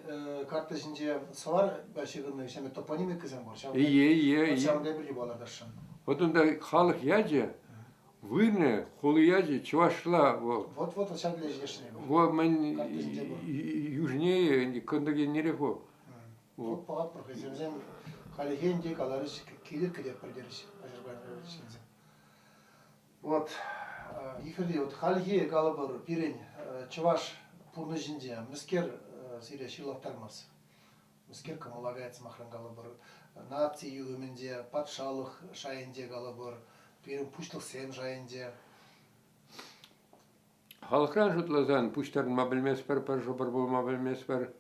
картасынче савар башыгынны шеме топонимик кызан бар. Ие. Шамда бир балардаштан. Вот онда халық яжы вырне холы яжы чувашла вот. Вот шагле жешне. Вот мен южнее кондаген нерехо. Вот пагат профессионализм халихенде каларыш килер кидеп бердериш Азербайжан. Вот Ифирде вот халге галабыр пирен чуваш пурны жинде мискер сире шилоктармас. Мискер камалагается махран галабыр нации югымінде патшалық шайынде галабыр пирен пуштық сем жайынде. Халықран жұтлазан пуштарын ма білмес бар, жобар болма білмес бар.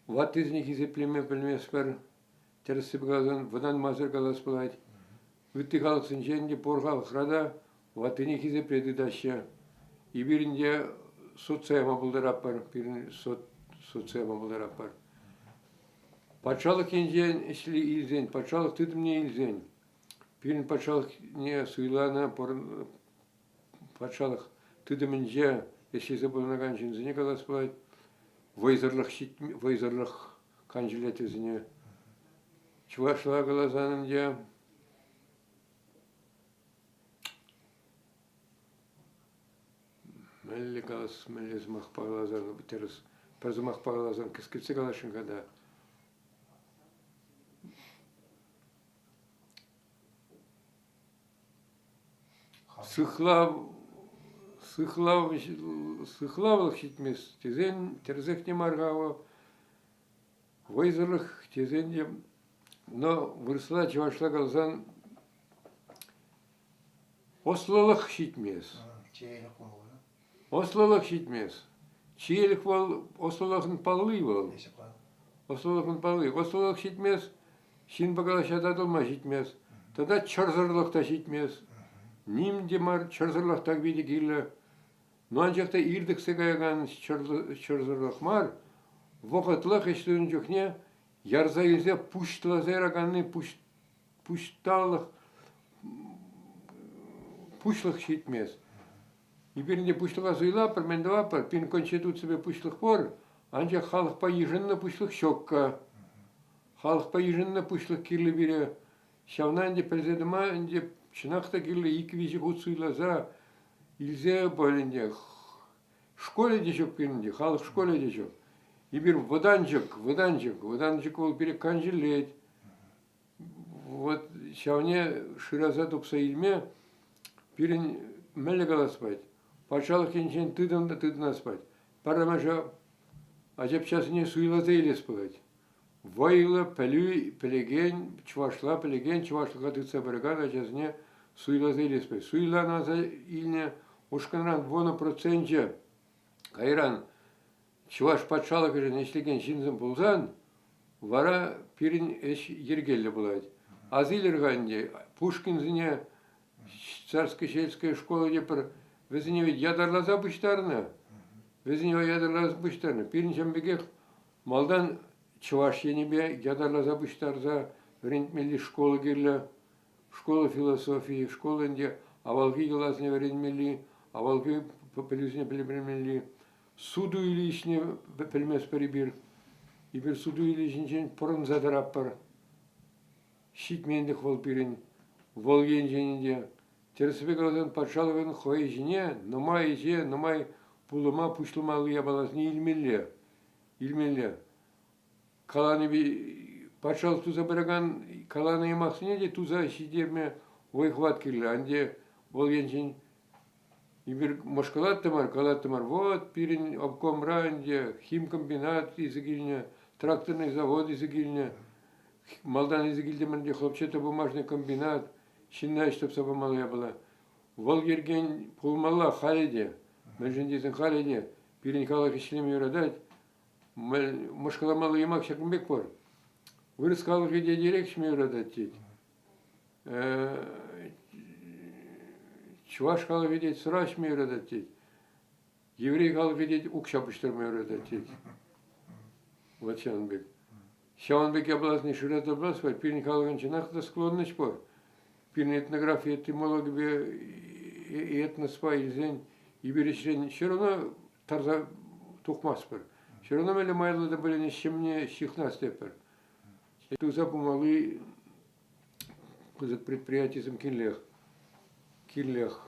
Ват из них изеплеме білмес бар. Терісі бұғазан вадан мазыр галас бұлайды. Үтті халықсын женде пор халықрада ват иних изепледі дашы. И бірінде социама бұлдарап бар, бірін социама бұлдарап бар. Патшалық енжен ішілі илзен, патшалық түдімне илзен. Бірін патшалық не сұйлана, патшалық түдімінже ешесі болынаған жинзіне қалас бұлайды. Вайзырлық қанжилет өзіне. Чувашла қалазанынде мәлі қалас, мәлі зымақ пағалазан, бітеріс, бір зымақ пағалазан кіскітсі қалашын қада. Сыхлавлық жетмес, тезен терзек не марғауы, вайзырлық тезен де, но вырысла чувашла қалазан ослылық жетмес. Ослылық жетмес. Чиелік бол, ослылықын паллый бол. Ослылықын паллый. Ослылық жетмес, шин бағала шададылма жетмес. Тогда чарзырлық та жетмес. Ним демар чарзырлық так виде келі. Но анчақта ирдіксі қайған чарзырлық мар, воқытлық ештігін жүхне, ярза елзе пуштылазай рағанны пушталық, пушлық жетмес. И бірінде пуштыға зыйлапыр, мендавапыр, пин конституция пуштылық бор, анчақ халықпа ежінні пуштылық шокка. Халықпа ежінні пуштылық керлі біре. Шавнанде президема, шынақта керлі екі вежі ғуд сұйлаза, илзе бөлінде, школе де жоқ бірінде, халық школе де жоқ. И бір выданчик ол бірі канжилет. Вот шавне шыраза тупса илме, бірін мәлі қаласпайды. Патшалық еншен тыдын аспайды. Парамаша ажапшасыне суйлаза елес болады. Вайлы, пілеген, чувашлыға тыца біріган ажасыне суйлаза елес болады. Суйланаза илне ушканран 20% кайран чуваш патшалық ежен ешлеген жинзын болзан, вара пирин еш ергелі болады. Азилерганде Пушкинзіне царско-сельская школа депір візіне ведь ядарлаза бұштарына. Візіне ядарлаза бұштарына. Пирин жамбегех малдан чуваш енебе ядарлаза бұштарза верентмелі школа керлі, школа философии, школа инде авалги gelazine verilmeli, авалги попелюзіне білмелі, суду или ішіне білмес бір, и бір суду или ішінчен пұрын задарап бар. Шитмендік бол бірін, волген женінде, терсібе қалазан патшалығын қой жіне, нұмай пулыма пұшлымалы ябаласыны илмелі. Қаланы патшалық туза біріган, қаланы емақсыне де туза шидерме ой хват керлі, анде волген жен, и бір мошкалаттымар, вот бірін обкомра, анде химкомбинат изігіліне, тракторный завод изігіліне, малдан изігілдемінде хлопчато-бумажный комбинат, шинна штаб сабамалыя была. Волгерген пулмалла халеде, мәжіндесін халеде, бірін халық ішлем юрадать, мошкаламалы емақ шакымбек бар. Вырыс халық еде дерек шме юрадать тет. Чуваш халық еде сұра шме юрадать тет. Еврей халық еде укшапыштырма юрадать тет. Вот Шаванбек. Шаванбек областный шират область, пирин халығын чинақта склонность бар. Пирин этнография, этимология, этноспа, илзен, и берешрен, все равно тарза тухмас бар. Все равно мәлі майлыда біліне шемне шихна степер. Туза бумалы предприятиесім кенлех,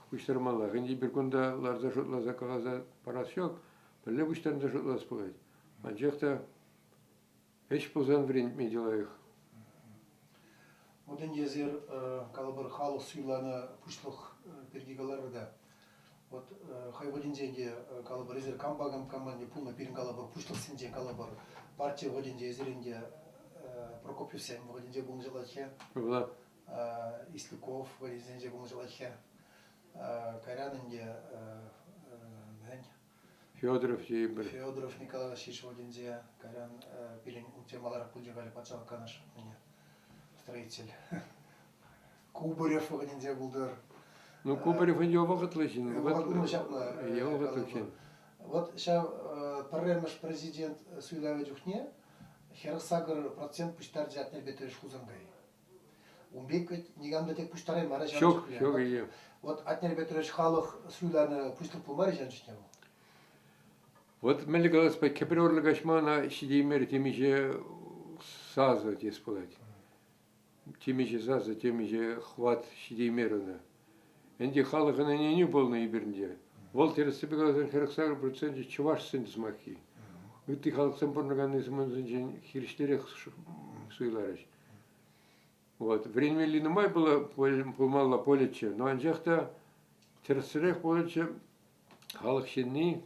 пүштармалах. Енді бір күнда ларза жұтлаза қағаза парасyok, білі пүштарында жұтлаз болады. Анжақта еш болзан вренме делаях. Одан езер калыбыр халық суйланы пүштілік бергегалары да Вот хайводин деньги калабар изер камбагам каманди пулна пирин калабар пуштал синде калабар партия водин де изеринде Прокопьев сем водин де бун желаче Истляков водин де бун желаче Карянинде Федоров Николай Васильевич водин де Карян пилин темалар пулжигали патшалық канаш строитель Кубарев водин де булдар. Ну, Кубарев и его отличен. Вот сейчас парремеш президент Суйлаве Дюхне, херсагр процент пуштар жат нербетеш хузангай. Умбек нигамда тек пуштарай мара жан. Шок ие. Вот от нербетеш халық Суйланы пуштар пулмари жан чтем. Вот мелигалас по кепрёрлы гашмана сидимер темиже саза тесполать. Темиже саза темиже хват сидимерона. Энди халыгына не был на ибернде. Волтер себе говорил, херсагр процент чуваш сын смахи. Ты халык сам порноганы зманзен хирштерех суйларыш. Вот время ли намай было помало полече, но анжахта терсерех полече халык шенни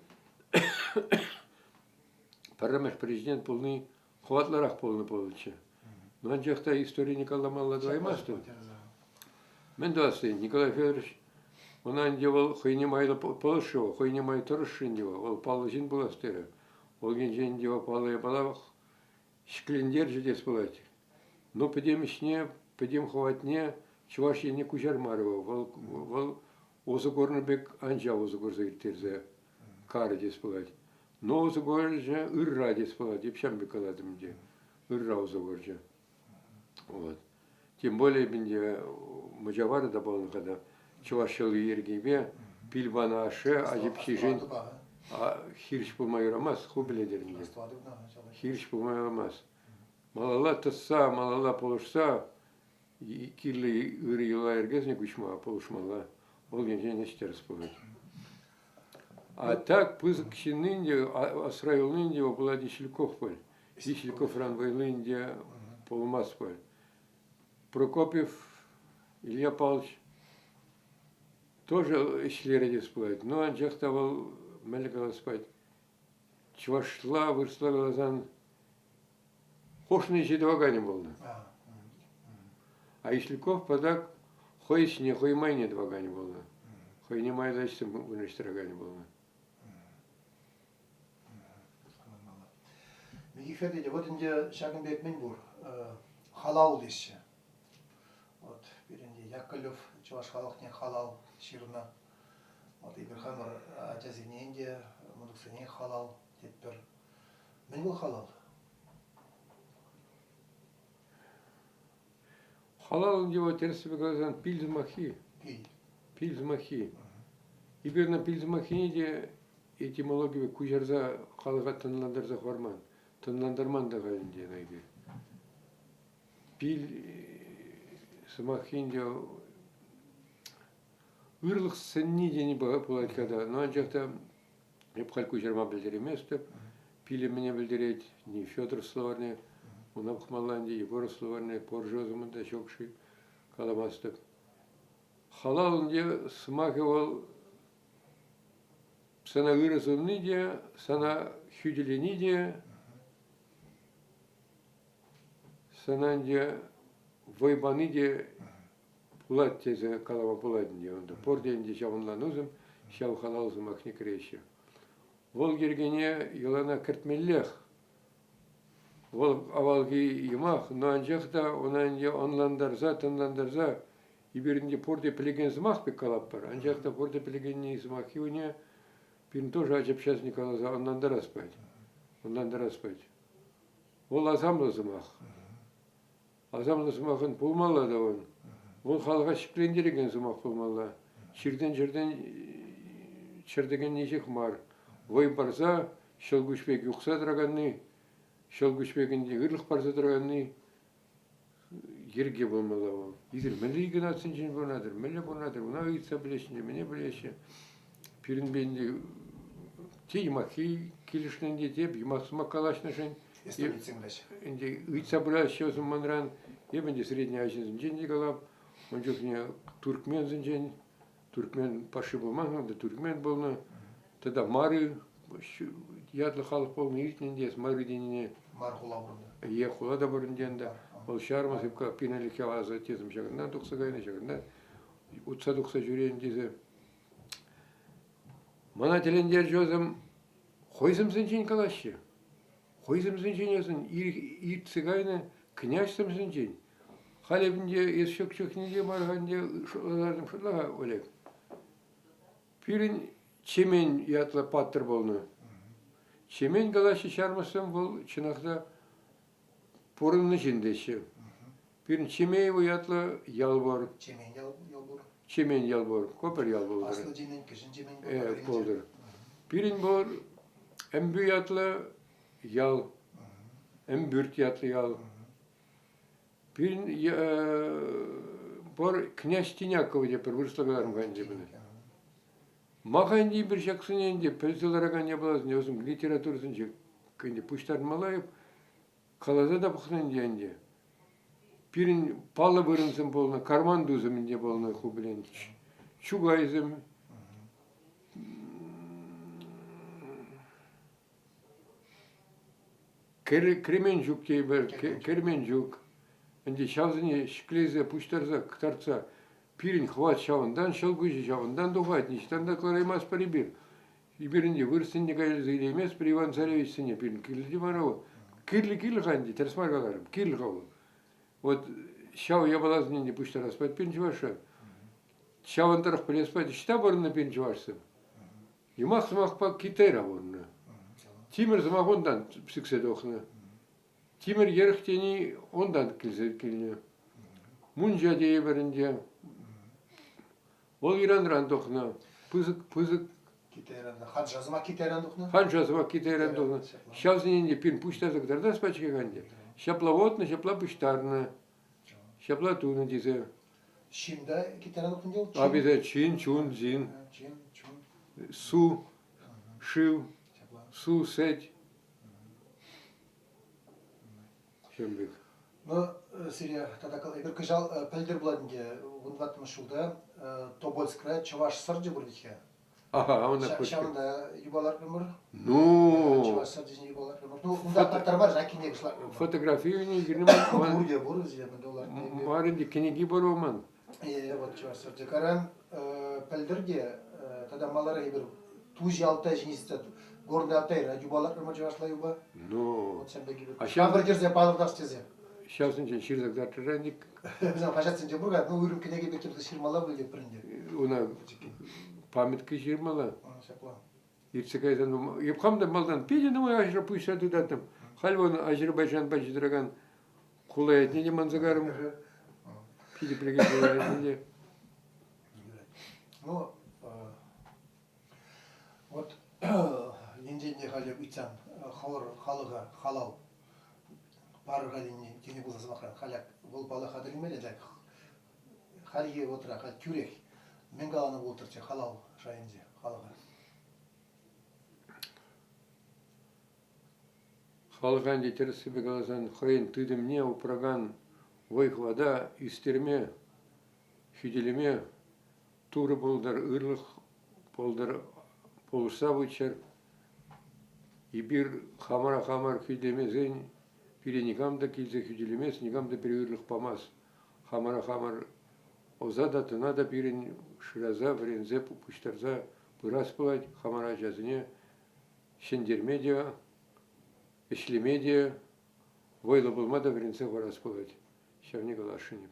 парамеш президент полный хватларах полный полече. Но анжахта история Николая Малла двоймасту. Мен дастын Николай Федорович, он делал хойнемайда полшо, хойнемай торшинева, ол палжин была стера. Ол генжен дева палая балах, шклендер же дес палать. Но пойдем ишне, пойдем хватне, чуваш не кучар марова, вол озагорнабек анжа озагор загиртерзе, кары дес палать. Но озагор же ирра дес палать, епшам бекаладым де, ирра озагор же. Вот. Тем более, бенде мужавары да был когда чувашел ергибе пильбана аше ажипчи жен хирш пулмайрамас хубледернде хирш пулмайрамас малала тасса малала полушса кирли ырыла эргезне кучма полушмала ол генжен эштер спылат. А так пызык шиннинде асрайылнинде была Дишельков поль Дишельков ранвайлинде полумас поль Прокопьев Илья Павлович тоже шли ради спать, но он жахтавал мелькал спать. Чувашла, выросла глазан, хошный же двога не было. А Ишляков подак, хойс не хой май не двога не было. Хой не май дальше выносить рога не было. Мегифеде, вот инде Шагенбек Минбур, халал деші. Вот, берінде Яковлев, Чуваш халықне халал ширына. Вот, Иберхамыр ажазиненде, мұдықсыне халал, детпір. Мен бұл халал? Халал его терсибе глазан пильзмахи. Пильзмахи. Иберна пильзмахине этимология кужарза халыға тынландарза хварман. Тынландарман да галинде найбе. Пиль самахинде ырлық сенни дени болады когда, но анжақта епхальку жерма білдіреместі, пилі мене білдірет, не Федор словарне, унап хмаланде, Егор словарне, поржозымында шокши каламасты. Халалынде смахи ол сана ырызылны де, сана хюделени де, сананде войбаны де пулат тезе калама пуладынде, онда порденде шавынлан узым, шав халалзым ахне креща. Вол гергене елана кіртмеллех, вол авалги имах, но анжақта онанде онландарза, тынландарза, иберінде порде пілеген зымақ бек калап бар. Анжақта порде пілегенне зымақ еуне, бирін тоже ажапшас Николаза онландар аспайды. Онландар аспайды. Ол азамлы зымақ. Азамлы зымақын пулмалла да он. Ол халға шіклендереген зымақ пулмалла. Ширден жерден чердеген нежек мар. Вой барза, шылгушбек юқса дырағанны, шылгушбегінде ғырлық барза дырағанны, ерге болмала ол. Идір мінлі генатсын жен болнадыр, мінлі болнадыр, уна ұйтса білешінде, міне білеші. Пирін бенде те имақи келішненде деп, имақсыма калашны жен. Инде ұйтса білеші өзім манран, ебінде средний ажинзін жен дегалап, он жоқне туркмензін жен, Түркмен пашы болмаған, да түркмен болны. Тогда мары, ятлы халық болны, иртнен дес, мары деніне. Мархула бұрында. Е хула да бұрынденді. Ол шармас, епка пиналике азы тезім жағынан тұқса қайны жағынан. Утса тұқса жүрейін десе. Мана телендер жозым, қойсымсын жин калашы. Қойсымсын жин еsin, иртсі қайны, княжсымсын жин. Халебінде есшөк-шөкнеде барғанде олардың шырлаға олег. Пирин чемен ятлы паттыр болны. Чемен калашы шармасым бұл чынақта порынны жіндеші. Пирин чемей ятлы ялбор. Чемен ял бұры. Чемен ялбор, көпір ялбор. Аслы жинен кішін чемен Болдыр. Пирин бор, әмбі ятлы ял, әмбүрт ятлы ял. Пирин бор князь Тиняков деп бір вырыслагаларым қайынде бұны. Мақайынде бір жақсын енді, пәлсілараған не боласын, өзім литературасын жек, кәнде пұштарын малайып, қалаза да бұқсын енді. Пирин палы бұрынсын болына, карман дузым енді болына құбілен, чугайзым. Кремен жүк дей бір, кермен жүк. Енді шавзыне шіклезе, пұштарза, қытарца, пирин хват шавындан, шылгүйші шавындан дұғайт, нештан да клараймас парибир. Ибирінде вырсын негайыл зейлемес, бір Иван Царевич сыне, пирин кирлі марау. Кирлі қанды, тәрсмар қаларым, кирлі қауы. Вот шав ябалазын енді пұштар аспайт пирин чывашы. Шавын тарық білеспайды, шта бұрынна пирин чывашсы. Юмақ сымақпа китайра бұрынна. Тимір зымақ ондан псікседі оқына. Тимір еріктені ондан келіне. Мұнжа дей бірінде. Ол иранран доқына. Пызық. Хан жазыма китайран доқына? Хан жазыма китайран доқына. Шавзыненде пин пұштазықтарда спачкеғанде. Шапла отны, шапла пұштарны. Шапла туны десе. Шимда китайран доқын дел? Абеза чин, чун, зин. Су, шив, су, сеть. Шембек. Ну, Сирия, тогда бір кыжал пәлдер бұладынде, ұнватымы шулда, Тобольск край, Чаваш сырды бұрдыке. Ага, онда көшке. Шамында юбалар көмір. Ну. Чаваш сырды юбалар көмір. Ну, ұнда қаттар бар, жакинде кышлар көмір. Фотографию не гірніман. Бурге, буры зиябында олар. Марынде кенеги бар оман. Вот Чаваш сырды. Каран пәлдерде, тогда малары бір тузи алтай жинесті, горный алтай, юбалар көмір Чавашла юба. Ну. Вот сәмбеги бір. Ашам бір жерде балырдас тезе. Шавсынчен ширзактар тіррәндік. Біздің қажатсын же бұрға, ну, үйрім кенеге бектерді ширмала бөлде бірінде. Она памятка жирмала. Шапла. Ирсекайдан, епқамда малдан, педені мой ажыра пүйса дұдатым. Хальваны Азербайжан бачыдыраған құлай әтнеде манзагарым. Пиде пригадывая әтнеде. Ну, вот, енденде қалеп үйтсам, халыға, халал. Барыға дейіне, тені болса замаққан, халяк, бұл бала қадырмелі, жак, халиге отыра, тюрек, мен қаланы болтырчы, халал жайынзе, халыға. Халыған детерісі бегалазан, хайын тыдымне упраган, войхвада, истерме, хиделеме, туры болдар, ырлық болдар, полыса бұчар, и бир хамара-хамар хиделеме зен, Пире никамда килзе хюделемес, никамда переырлых помаз. Хамара-хамар озада тынада пирен шираза, врензе, пуштарза, пырас пылать, хамара жазыне, шендермедия, эшлемедия, войла булмада врензе варас пылать. Шавне галашыне.